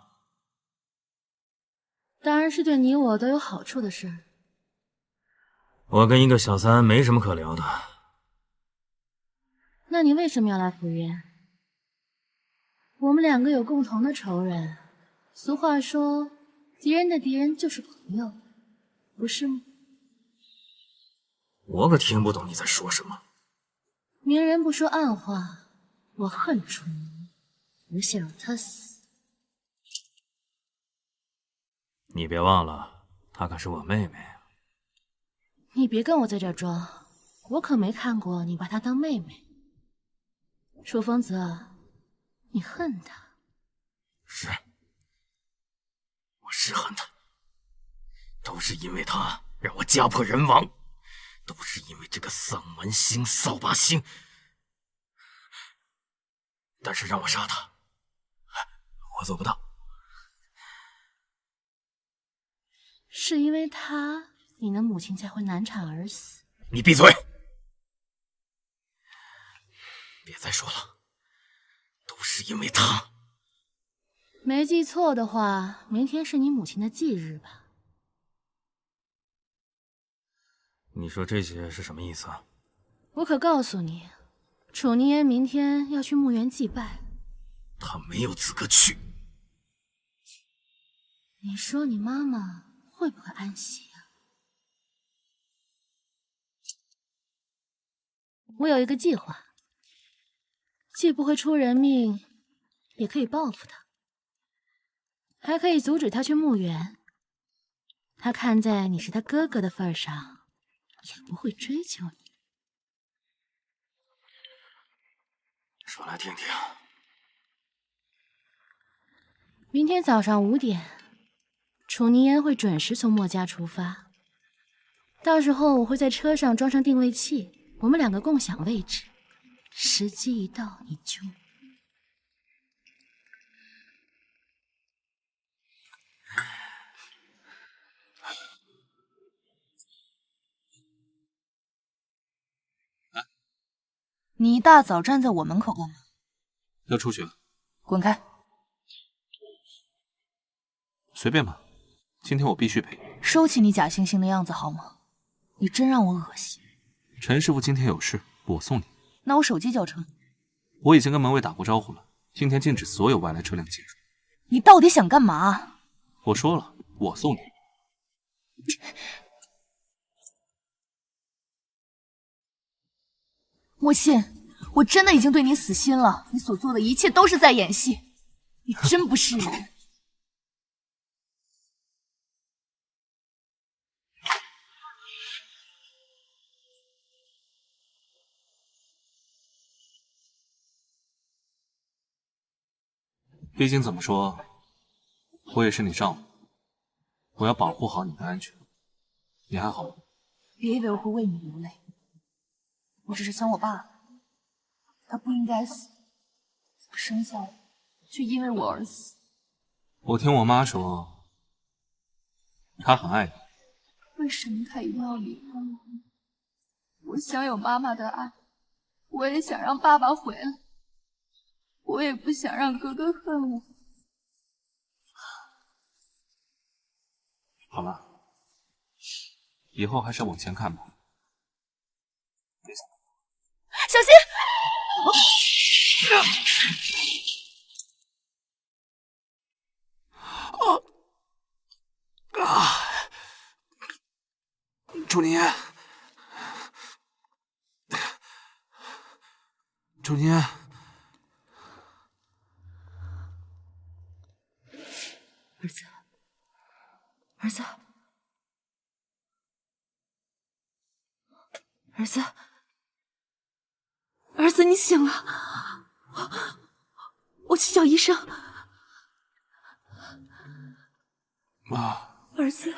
当然是对你我都有好处的事。我跟一个小三没什么可聊的。那你为什么要来福渊？我们2个有共同的仇人。俗话说，敌人的敌人就是朋友，不是吗？我可听不懂你在说什么。明人不说暗话，我恨楚宁，我想让他死。你别忘了，她可是我妹妹。你别跟我在这装，我可没看过你把她当妹妹。楚风泽，你恨她？是，我是恨她，都是因为她让我家破人亡，都是因为这个丧门星、扫把星。但是让我杀她，我做不到。是因为她，你的母亲才会难产而死。你闭嘴！别再说了，都是因为她。没记错的话，明天是你母亲的忌日吧？你说这些是什么意思啊？我可告诉你，楚宁烟明天要去墓园祭拜。她没有资格去。你说你妈妈会不会安息啊？我有一个计划，既不会出人命，也可以报复他，还可以阻止他去墓园。他看在你是他哥哥的份上，也不会追究你。说来听听。明天早上5点，楚宁烟会准时从墨家出发。到时候我会在车上装上定位器，我们2个共享位置。时机一到，你就……你一大早站在我门口干嘛？要出去？滚开！随便吧，今天我必须陪。收起你假惺惺的样子好吗？你真让我恶心。陈师傅今天有事，我送你。那我手机叫车。我已经跟门卫打过招呼了，今天禁止所有外来车辆进入。你到底想干嘛？我说了，我送你。莫沁，我真的已经对你死心了，你所做的一切都是在演戏，你真不是人。毕竟怎么说，我也是你丈夫，我要保护好你的安全。你还好吗？别以为我会为你流泪，我只是想我爸，他不应该死，我生下来却因为我而死。我听我妈说，他很爱你。为什么他一定要离婚呢？我想有妈妈的爱，我也想让爸爸回来，我也不想让哥哥恨我。好了，以后还是往前看吧。小心！楚宁烟，楚宁烟，儿子，儿子，儿子，儿子，你醒了！我去叫医生。妈，儿子，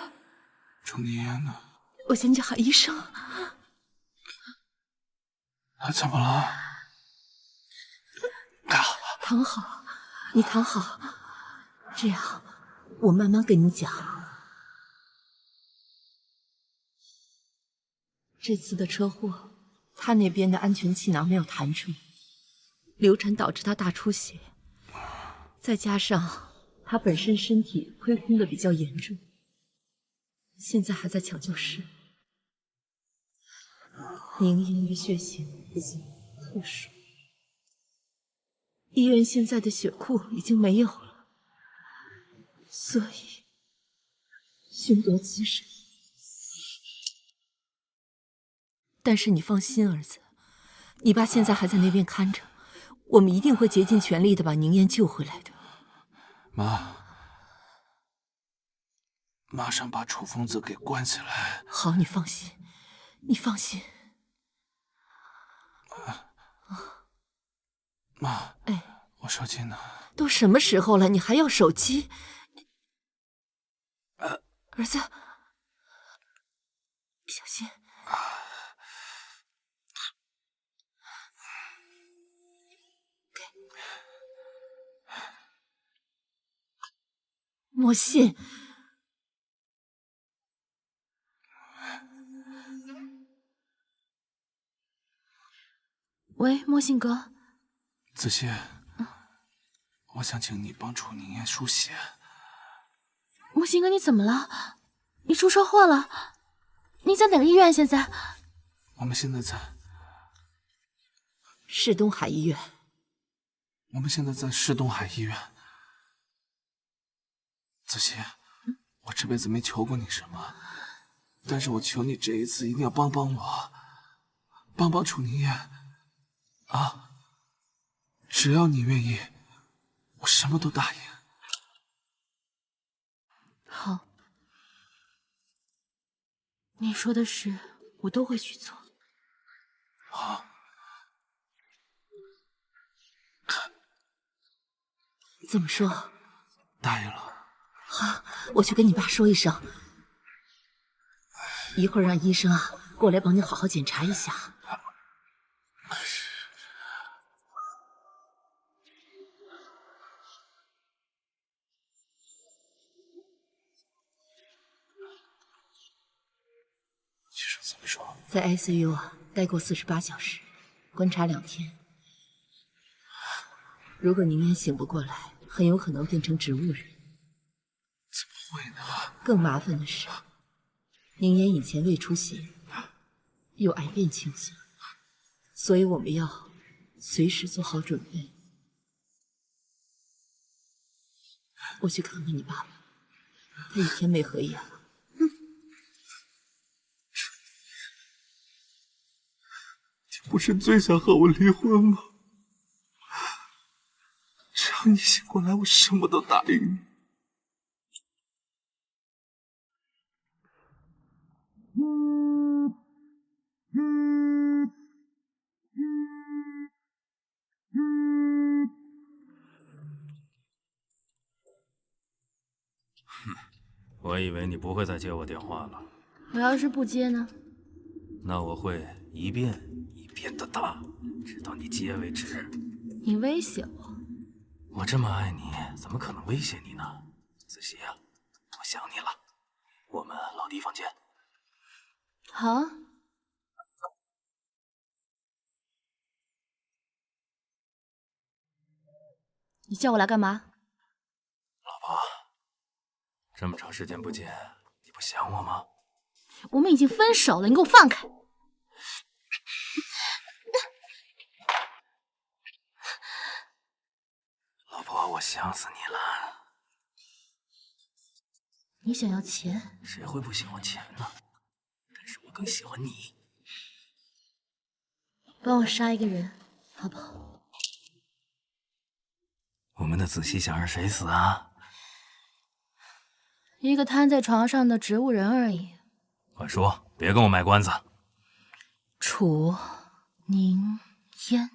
楚宁烟呢？我先去喊医生。他怎么了？躺好，你躺好，这样我慢慢跟你讲。这次的车祸，他那边的安全气囊没有弹出，流产导致他大出血，再加上他本身身体亏空的比较严重，现在还在抢救室。凝烟与血型比较特殊，医院现在的血库已经没有了，所以凶多吉少。但是你放心，儿子，你爸现在还在那边看着，我们一定会竭尽全力的把宁烟救回来的。妈，马上把楚疯子给关起来。好，你放心，你放心。妈，哎，我手机呢？都什么时候了，你还要手机？儿子，小心。给，莫信。喂，莫信哥。子熙，我想请你帮楚宁烟输血。莫信哥，你怎么了？你出车祸了？你在哪个医院？现在？我们现在在市东海医院。我们现在在市东海医院。子熙，我这辈子没求过你什么，但是我求你这一次一定要帮帮我，帮帮楚宁烟。啊！只要你愿意，我什么都答应。好，你说的事我都会去做。好，怎么说？答应了。好，我去跟你爸说一声，一会儿让医生啊过来帮你好好检查一下。怎么说？在 ICU 啊待过48小时，观察2天。如果宁烟醒不过来，很有可能变成植物人。怎么会呢？更麻烦的是，宁烟以前胃出血，有癌变倾向，所以我们要随时做好准备。我去看看你爸爸，他1天没合眼了。你不是最想和我离婚吗？只要你醒过来，我什么都答应你。我以为你不会再接我电话了。我要是不接呢？那我会一遍一遍的打，直到你接为止。你威胁我？我这么爱你，怎么可能威胁你呢？子熙啊，我想你了。扫地房间。好啊。你叫我来干嘛？老婆，这么长时间不见，你不想我吗？我们已经分手了，你给我放开！老婆，我想死你了。你想要钱？谁会不喜欢钱呢？但是我更喜欢你。帮我杀一个人，好不好？我们的子熙想让谁死啊？一个瘫在床上的植物人而已。快说，别跟我卖关子。楚宁烟。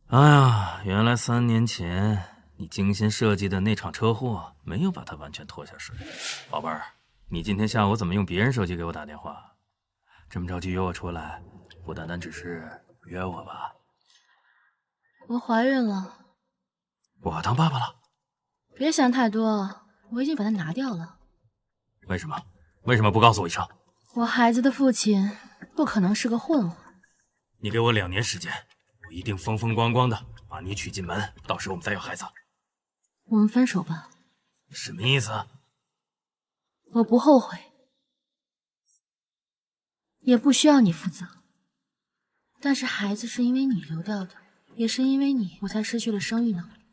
哎呀，原来3年前你精心设计的那场车祸没有把它完全拖下水。宝贝儿，你今天下午怎么用别人手机给我打电话？这么着急约我出来，不单单只是约我吧？我怀孕了。我当爸爸了？别想太多，我已经把它拿掉了。为什么？为什么不告诉我一声？我孩子的父亲不可能是个混混。你给我2年时间，我一定风风光光的把你娶进门，到时候我们再要孩子。我们分手吧。什么意思？我不后悔，也不需要你负责。但是孩子是因为你流掉的，也是因为你我才失去了生育能力。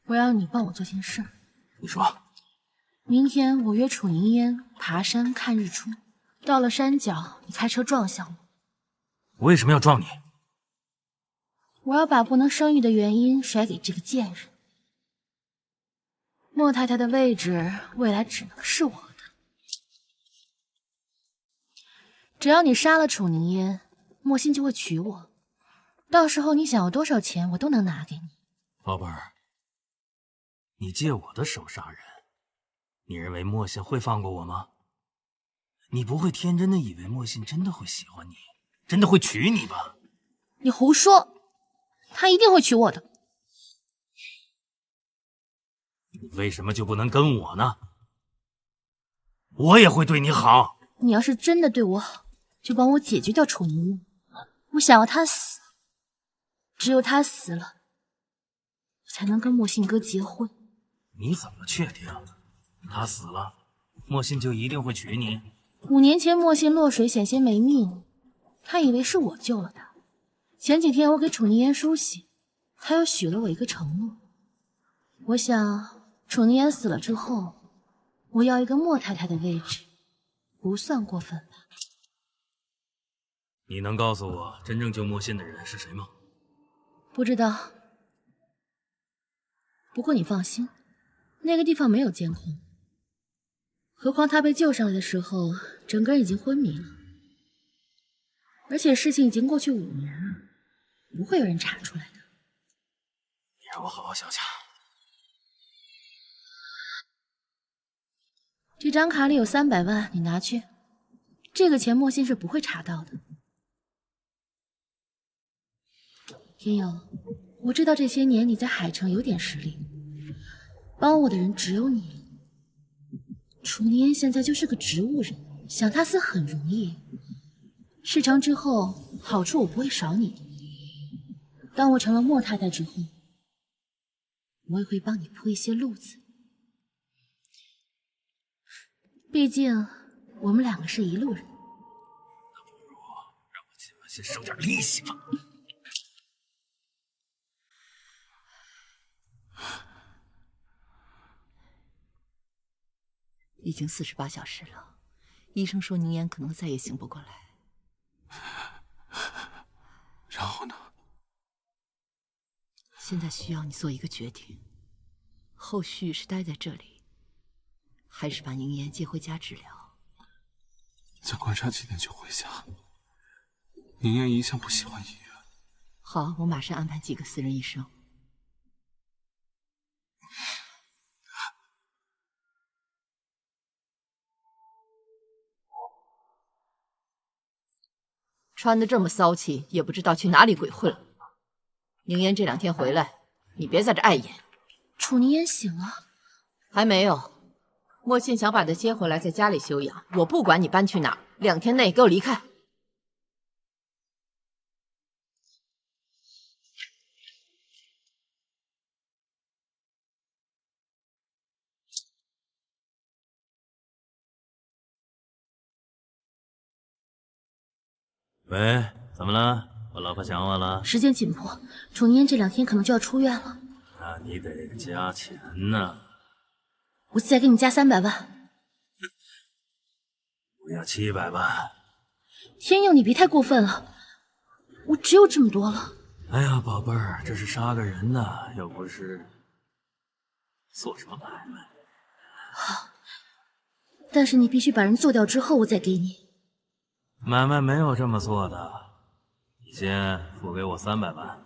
我要你帮我做件事。你说。明天我约楚宁烟爬山看日出，到了山脚，你开车撞向我。为什么要撞你？我要把不能生育的原因甩给这个贱人。莫太太的位置未来只能是我的。只要你杀了楚宁烟，莫心就会娶我，到时候你想要多少钱，我都能拿给你。宝贝儿，你借我的手杀人，你认为莫信会放过我吗？你不会天真的以为莫信真的会喜欢你，真的会娶你吧？你胡说，他一定会娶我的。你为什么就不能跟我呢？我也会对你好。你要是真的对我好，就帮我解决掉楚宁烟。我想要他死，只有他死了，我才能跟莫信哥结婚。你怎么确定他死了，莫信就一定会娶你？5年前莫信落水险些没命，他以为是我救了他。前几天我给楚宁烟梳洗，他又许了我一个承诺。我想楚宁烟死了之后，我要一个莫太太的位置，不算过分吧？你能告诉我真正救莫信的人是谁吗？不知道。不过你放心，那个地方没有监控。何况他被救上来的时候，整个人已经昏迷了。而且事情已经过去5年了，不会有人查出来的。你让我好好想想。这张卡里有300万，你拿去。这个钱莫信是不会查到的。天佑，我知道这些年你在海城有点实力，帮我的人只有你。楚宁烟现在就是个植物人，想他死很容易。事成之后，好处我不会少你的。当我成了莫太太之后，我也会帮你铺一些路子。毕竟我们2个是一路人。那不如让我今晚先收点利息吧。已经48小时了，医生说宁烟可能再也醒不过来。然后呢？现在需要你做一个决定，后续是待在这里，还是把宁烟接回家治疗？再观察几天就回家。宁烟一向不喜欢医院。好，我马上安排几个私人医生。穿得这么骚气，也不知道去哪里鬼混了。宁烟这2天回来，你别在这碍眼。楚宁烟醒了？还没有，莫信想把他接回来，在家里休养。我不管你搬去哪儿，2天内给我离开。喂，怎么了？我老婆想我了？时间紧迫，楚宁烟这2天可能就要出院了。那你得加钱呢。我再给你加300万。我要700万。天佑，你别太过分了，我只有这么多了。哎呀，宝贝儿，这是杀个人呐，又不是做什么买卖。好，但是你必须把人做掉之后，我再给你。买卖没有这么做的，你先付给我300万，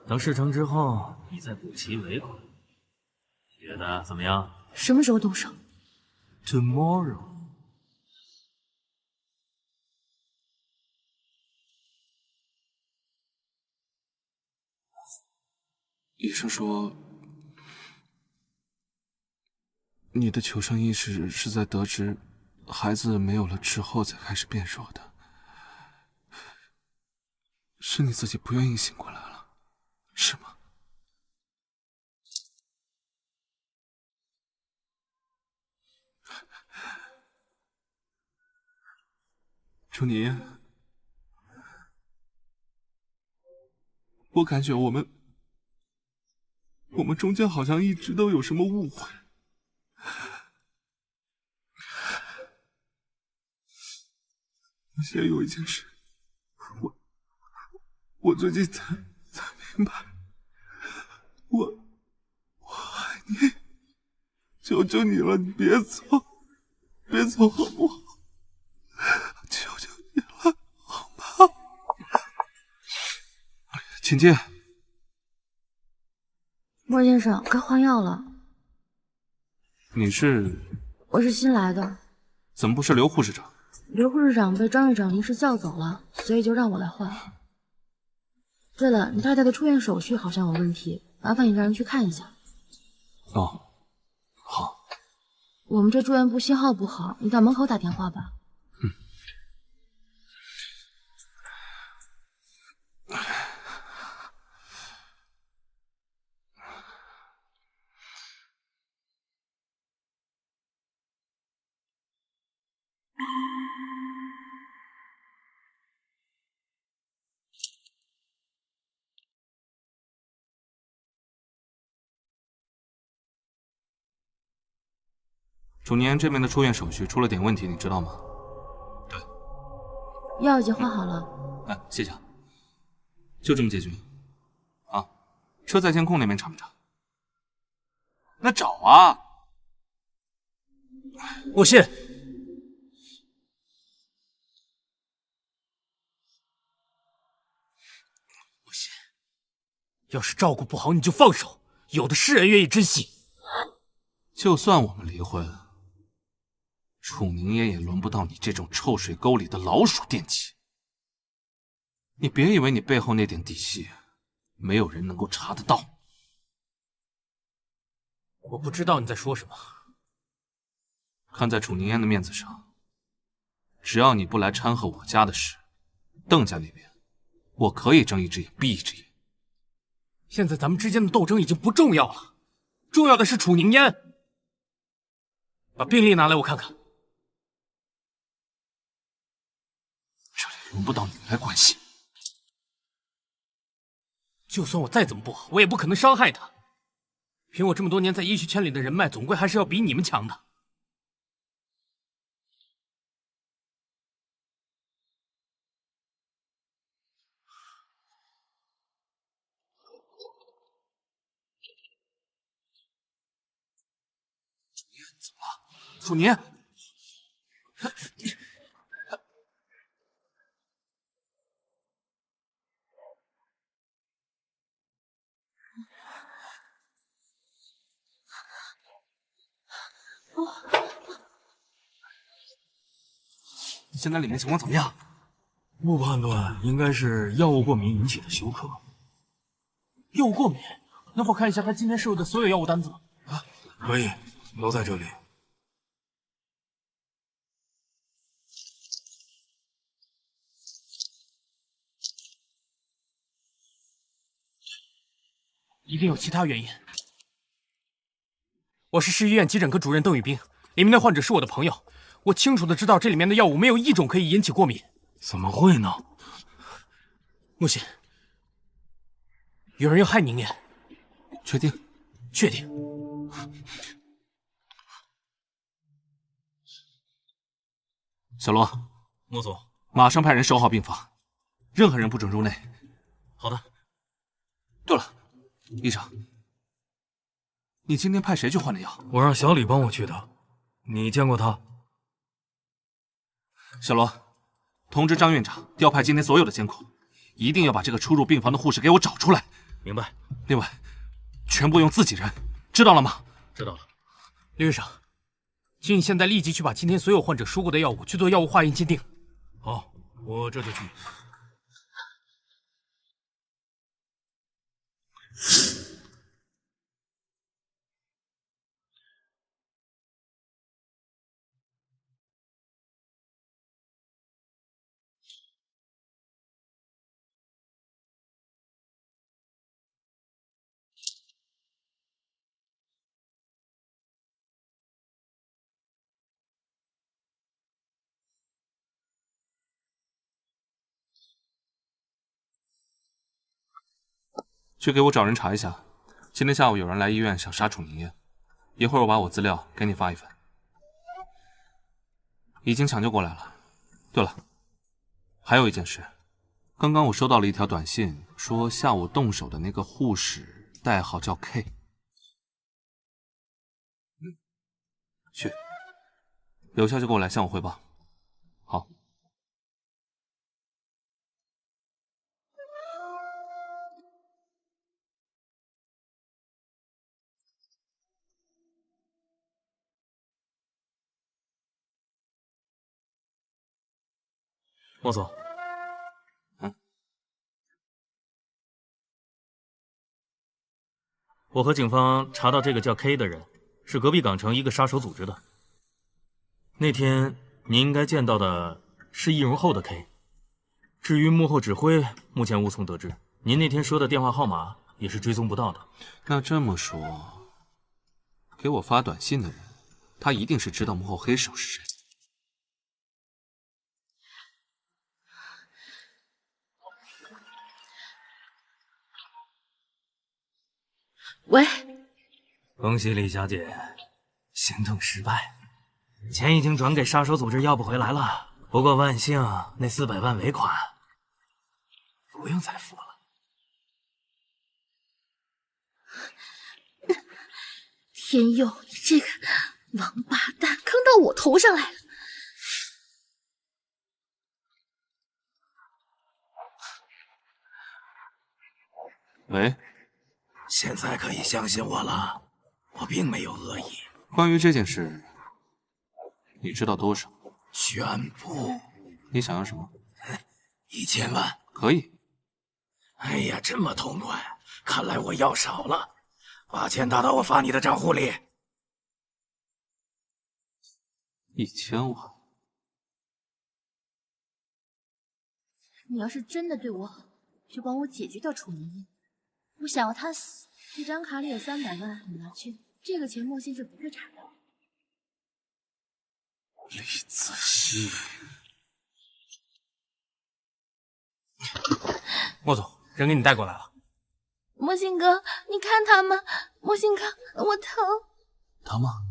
等事成之后，你再补齐尾款。你觉得怎么样？什么时候动手 ？Tomorrow。医生说，你的求生意识是在得知孩子没有了之后才开始变弱的，是你自己不愿意醒过来了，是吗？楚宁，我感觉我们中间好像一直都有什么误会。现在有一件事，我最近才明白，我爱你，求求你了，你别走，别走好不好？求求你了，好吗？请进。莫先生，该换药了。你是？我是新来的。怎么不是刘护士长？刘护士长被张院长临时叫走了，所以就让我来换。对了，你太太的出院手续好像有问题，麻烦你让人去看一下。哦，好。我们这住院部信号不好，你到门口打电话吧。楚宁这边的出院手续出了点问题，你知道吗？对，药已经换好了。哎，谢谢。就这么解决？啊，车载监控那边查没查？那找啊！莫信，莫信，要是照顾不好你就放手，有的是人愿意珍惜。就算我们离婚，楚宁烟也轮不到你这种臭水沟里的老鼠惦记。你别以为你背后那点底细，没有人能够查得到。我不知道你在说什么。看在楚宁烟的面子上，只要你不来掺和我家的事，邓家那边我可以睁一只眼闭一只眼。现在咱们之间的斗争已经不重要了，重要的是楚宁烟。把病历拿来我看看。这里轮不到你来关心。就算我再怎么不好，我也不可能伤害他。凭我这么多年在医学圈里的人脉，总归还是要比你们强的。怎么了，楚宁？你现在里面情况怎么样？我判断应该是药物过敏引起的休克。药物过敏？能否看一下他今天摄入的所有药物单子吗？可以，都在这里。一定有其他原因。我是市医院急诊科主任邓宇冰，里面的患者是我的朋友，我清楚的知道这里面的药物没有一种可以引起过敏。怎么会呢？木心，有人要害宁言。确定？确定。小罗，莫总，马上派人守好病房，任何人不准入内。好的。对了，医生，你今天派谁去换的药？我让小李帮我去的。你见过他？小罗，通知张院长调派今天所有的监控，一定要把这个出入病房的护士给我找出来。明白。另外，全部用自己人，知道了吗？知道了。刘医生，请你现在立即去把今天所有患者输过的药物去做药物化验鉴定。好，我这就去。去给我找人查一下，今天下午有人来医院想杀楚宁烟，一会儿我把我资料给你发一份。已经抢救过来了。对了，还有一件事，刚刚我收到了一条短信，说下午动手的那个护士代号叫 K。去，有消息过来向我汇报。好。莫总，我和警方查到这个叫 K 的人是隔壁港城一个杀手组织的。那天您应该见到的是易容后的 K。至于幕后指挥，目前无从得知。您那天说的电话号码也是追踪不到的。那这么说，给我发短信的人，他一定是知道幕后黑手是谁。喂，恭喜李小姐，行动失败，钱已经转给杀手组织要不回来了。不过万幸，那400万尾款不用再付了。天佑，你这个王八蛋，坑到我头上来了！喂，现在可以相信我了，我并没有恶意。关于这件事，你知道多少？全部。你想要什么？1000万。可以。哎呀，这么痛快，看来我要少了。把钱打到我发你的账户里。1000万。你要是真的对我好，就帮我解决掉楚宁烟。我想要他死，这张卡里有300万，你拿去，这个钱莫信是不会查到。李子熙，莫总，人给你带过来了。莫信哥，你看他们，莫信哥，我疼。疼吗？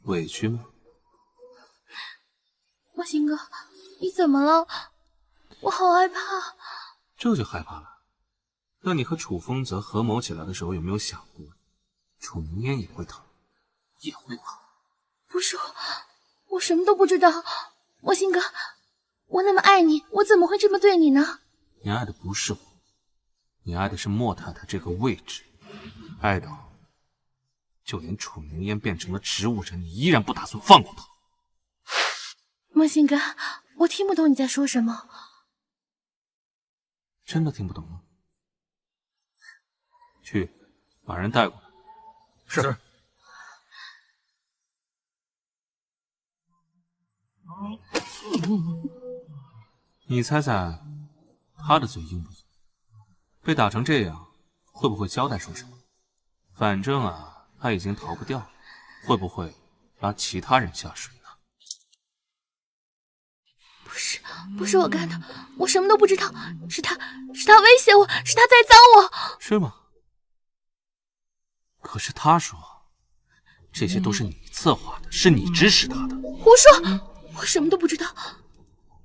委屈吗？莫信哥，你怎么了？我好害怕。这就害怕了？那你和楚风泽合谋起来的时候，有没有想过，楚宁烟也会疼，也会怕？不是我什么都不知道。莫信哥，我那么爱你，我怎么会这么对你呢？你爱的不是我，你爱的是莫太太这个位置，爱到就连楚宁烟变成了植物人，你依然不打算放过她。莫信哥，我听不懂你在说什么。真的听不懂吗？去，把人带过来。是。你猜猜，他的罪硬不硬？被打成这样，会不会交代说什么？反正啊，他已经逃不掉了，会不会拉其他人下水呢？不是我干的，我什么都不知道，是他威胁我，是他栽赃我。是吗？可是他说，这些都是你策划的，是你指使他的。胡说，我什么都不知道，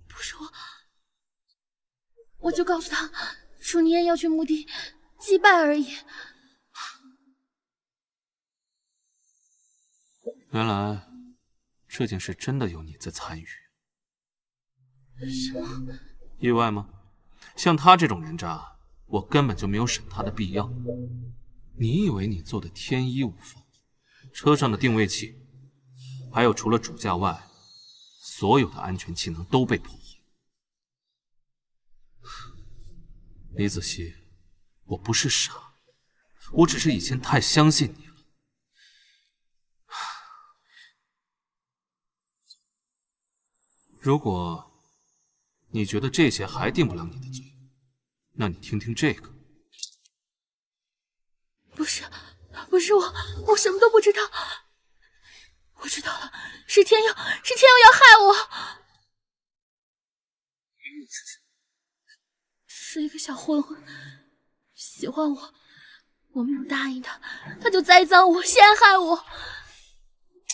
不是我就告诉他，楚宁燕要去墓地祭拜而已。原来这件事真的有你在参与。什么？意外吗？像他这种人渣，我根本就没有审他的必要。你以为你做的天衣无缝？车上的定位器，还有除了主驾外，所有的安全气能都被破坏。李子熙，我不是傻，我只是以前太相信你了。如果你觉得这些还定不了你的罪，那你听听这个。不是我什么都不知道。我知道了，是天佑要害我。是一个小混混，喜欢我，我没有答应他，他就栽赃我，陷害我。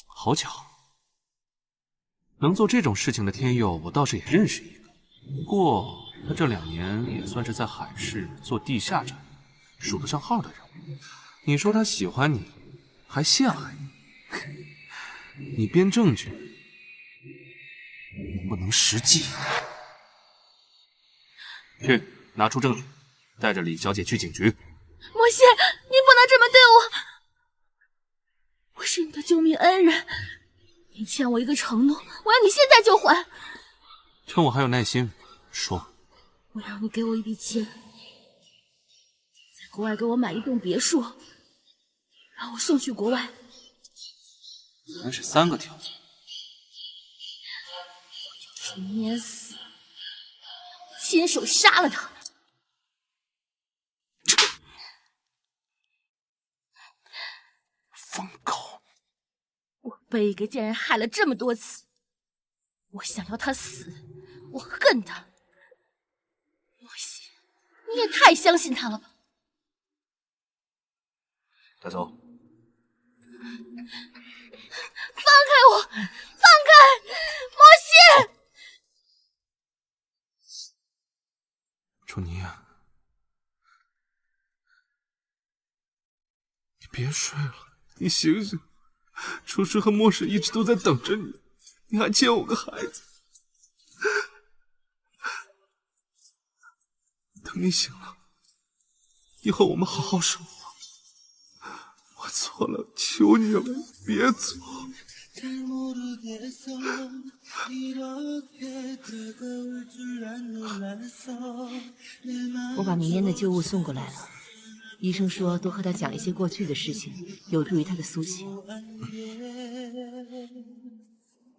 好巧，能做这种事情的天佑，我倒是也认识一个。不过他这2年也算是在海市做地下战，数得上号的人物。你说他喜欢你，还陷害你，你编证据能不能实际？去拿出证据，带着李小姐去警局。莫谢，你不能这么对我，我是你的救命恩人，你欠我一个承诺，我要你现在就还。趁我还有耐心，说。我要你给我一笔钱，在国外给我买一栋别墅，让我送去国外。原来是3个条件。楚宁言死，亲手杀了他。疯狗！我被一个贱人害了这么多次，我想要他死，我恨他。莫西，你也太相信他了吧？带走。放开我！放开！莫西！楚宁啊，你别睡了，你醒醒！楚师和莫氏一直都在等着你，你还欠我个孩子。等你醒了，以后我们好好生活。我错了，求你了，别走。我把明烟的旧物送过来了，医生说多和他讲一些过去的事情，有助于他的苏醒。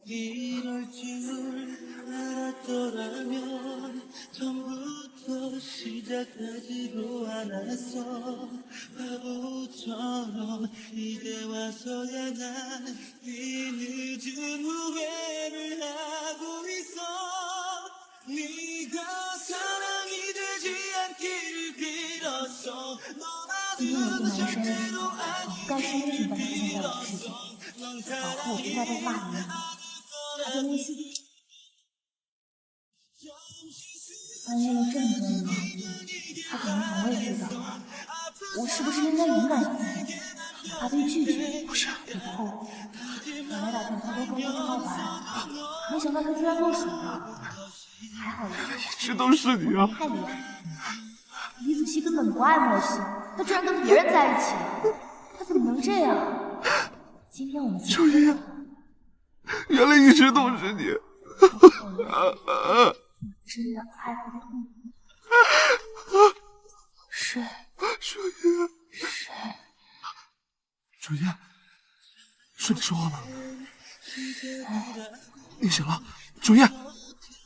今天我进来的时候，刚是医生把他交代我的事情，保护我不再被骂人。他在内心，安慰了这么多人，他可能从未知道，我是不是应该勇敢一点，哪怕被拒绝。不是，以后本来打算偷偷跟他告白，没想到他居然落手了。还好一直都是你啊！太厉害了，李子熙根本不爱莫西，他居然跟别人在一起了，他怎么能这样？今天我们楚依然，原来一直都是你。真的爱不痛。谁？楚依，谁？楚依，是你说话吗？你醒了，楚依，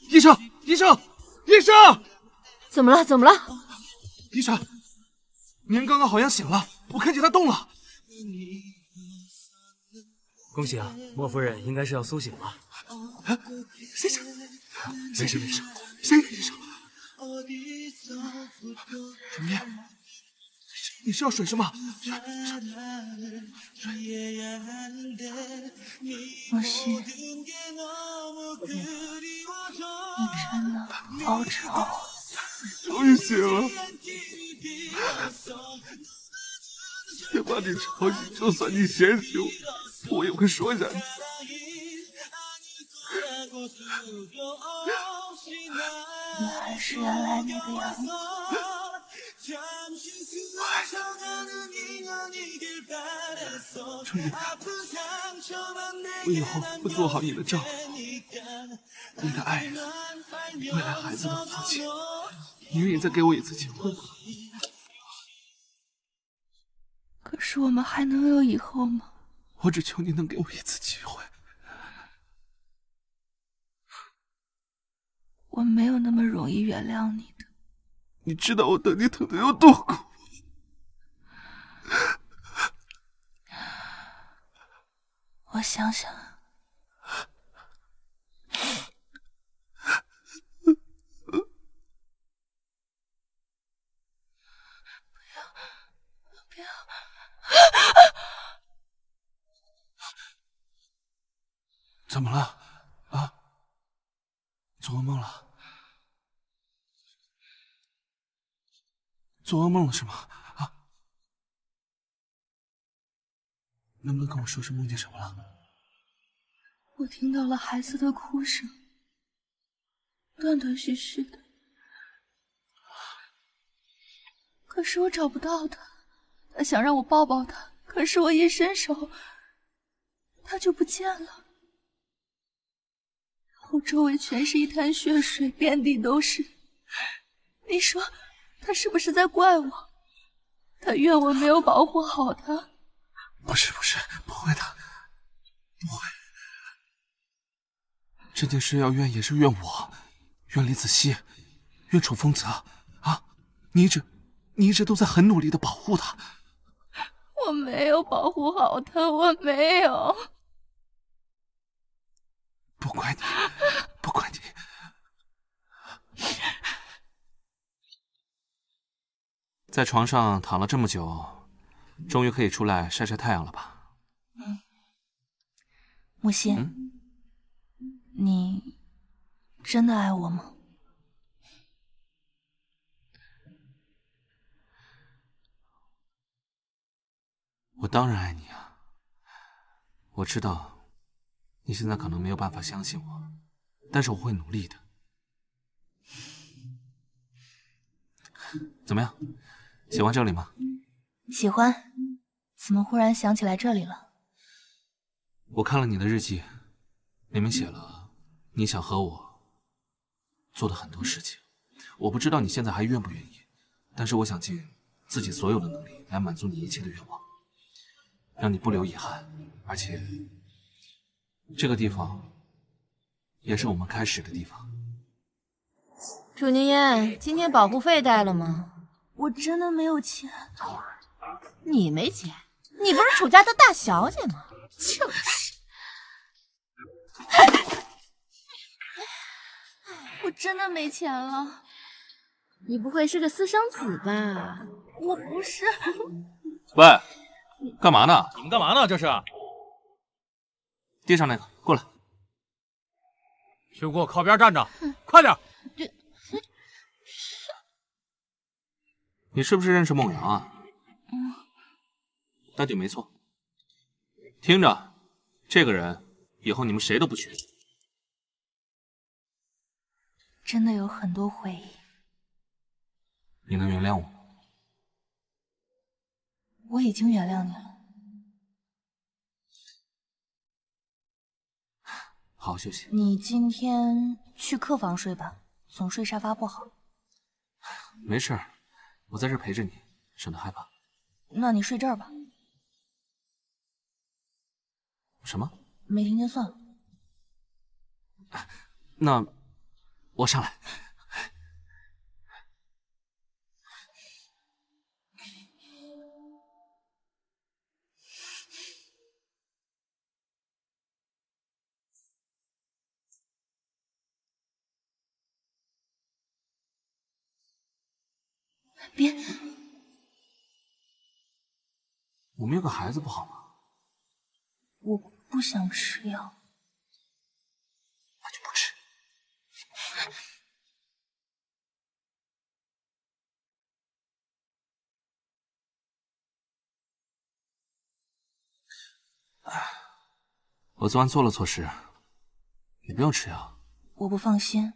医生，医生，医生，怎么了？怎么了？医生，您刚刚好像醒了，我看见他动了。恭喜啊，莫夫人应该是要苏醒了。先生，没事没事，先生医生。楚明夜，你是要水是吗？莫西，你真的好吵。终于醒了，别把你吵醒，就算你嫌弃我，我也会说下去。你还是原来那个样子。春雨，我以后会做好你的丈夫，你的爱人，未来孩子的父亲。你愿意再给我一次机会吗？可是我们还能有以后吗？我只求你能给我一次机会。我没有那么容易原谅你的。你知道我等你等的有多苦？我想想，不要！怎么了？啊？做噩梦了？做噩梦了是吗？啊？能不能跟我说梦见什么了？我听到了孩子的哭声，断断续续的。可是我找不到他，他想让我抱抱他，可是我一伸手，他就不见了。然后周围全是一滩血水，遍地都是。你说他是不是在怪我？他怨我没有保护好他？不是，不会的，不会。这件事要怨也是怨我，怨李子熙，怨楚风泽啊！你一直都在很努力的保护他。我没有保护好他，我没有。不怪你，不怪你。在床上躺了这么久，终于可以出来晒晒太阳了吧？木心，你真的爱我吗？我当然爱你啊！我知道你现在可能没有办法相信我，但是我会努力的。怎么样，喜欢这里吗？喜欢。怎么忽然想起来这里了？我看了你的日记，里面写了你想和我做的很多事情。我不知道你现在还愿不愿意，但是我想尽自己所有的能力来满足你一切的愿望，让你不留遗憾。而且这个地方也是我们开始的地方。楚宁烟，今天保护费带了吗？我真的没有钱。你没钱？你不是楚家的大小姐吗？就是。我真的没钱了。你不会是个私生子吧？我不是。喂，干嘛呢？你们干嘛呢？这是？地上那个，过来。去给我靠边站着，快点！你是不是认识孟阳啊？那就没错。听着，这个人以后你们谁都不缺。真的有很多回忆。你能原谅我吗？我已经原谅你了。好好休息。你今天去客房睡吧，总睡沙发不好。没事，我在这陪着你，省得害怕。那你睡这儿吧。什么？没听见算了。那我上来。别，我们有个孩子不好吗？我不想吃药。那就不吃。我昨晚做了错事，你不用吃药。我不放心。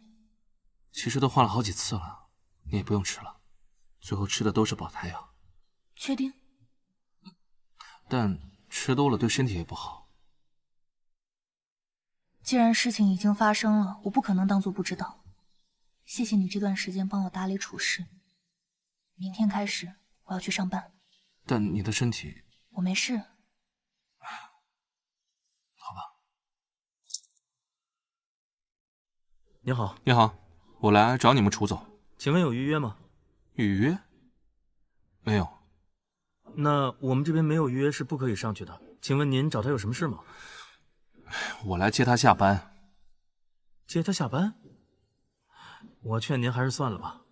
其实都换了好几次了，你也不用吃了。最后吃的都是保胎药。确定？但吃多了对身体也不好。既然事情已经发生了，我不可能当做不知道。谢谢你这段时间帮我打理处事。明天开始我要去上班。但你的身体……我没事。好吧。你好，你好，我来找你们楚总。请问有预约吗？预约？没有。那我们这边没有预约是不可以上去的。请问您找他有什么事吗？我来接他下班。接他下班？我劝您还是算了吧。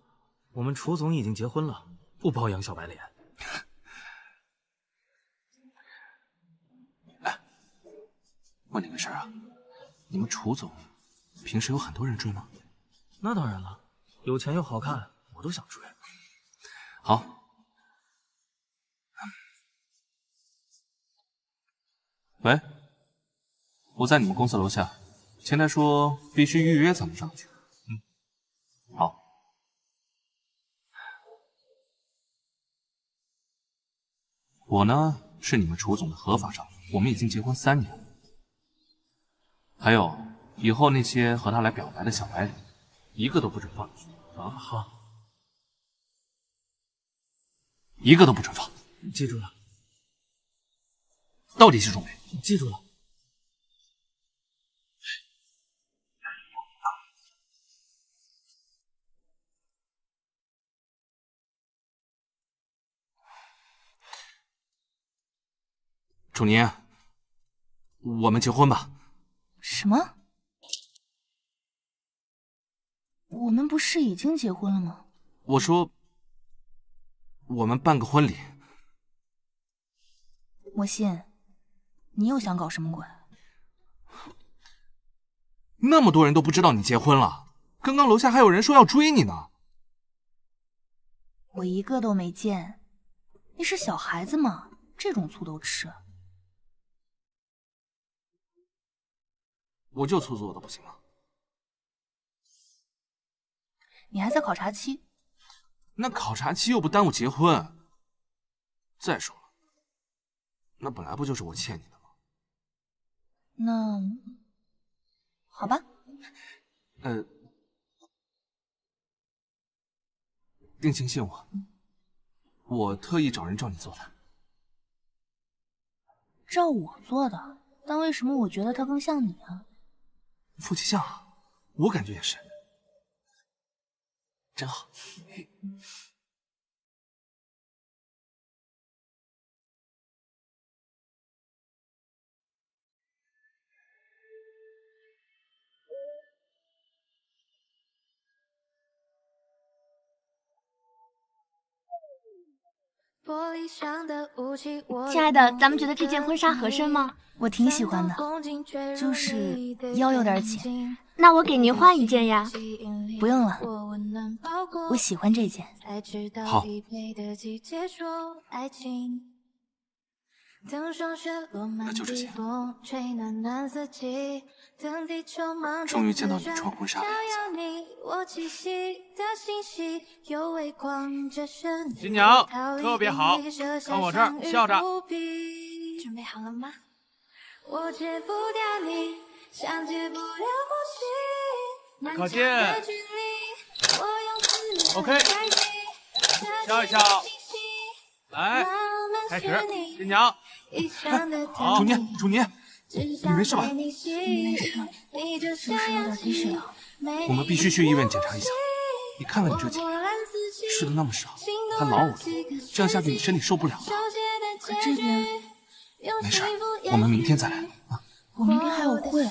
我们楚总已经结婚了，不包养小白脸。哎，问你个事儿啊，你们楚总平时有很多人追吗？那当然了，有钱又好看，我都想追。好。喂，我在你们公司楼下，前台说必须预约才能上去。好。我呢是你们楚总的合法丈夫，我们已经结婚3年了。还有，以后那些和他来表白的小白脸，一个都不准放进去。啊，好，一个都不准放。记住了。到底记住没？记住了。楚宁，我们结婚吧。什么？我们不是已经结婚了吗？我说，我们办个婚礼。莫信，你又想搞什么鬼？那么多人都不知道你结婚了，刚刚楼下还有人说要追你呢。我一个都没见，你是小孩子吗？这种醋都吃？我就醋做的不行吗？你还在考察期？那考察期又不耽误结婚。再说了，那本来不就是我欠你的吗？那好吧。定情信我特意找人照你做的。照我做的？但为什么我觉得他更像你啊？夫妻相啊，我感觉也是。真好。亲爱的，咱们觉得这件婚纱合身吗？我挺喜欢的，就是腰有点紧。那我给您换一件呀。不用了，我喜欢这件。好。那就这些。终于见到你穿婚纱的样子。新娘特别好，看我这儿笑着。准备好了吗？可见。OK， 笑一笑。来，开始，新娘。好，楚宁，你没事吧？没事，就是有点低血糖。我们必须去医院检查一下。你看看你这紧，吃的那么少，还老呕吐，这样下去你身体受不了了。可这边没事，我们明天再来啊。我明天还有会。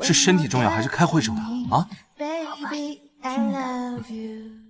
是身体重要还是开会重要啊？好吧，听你的。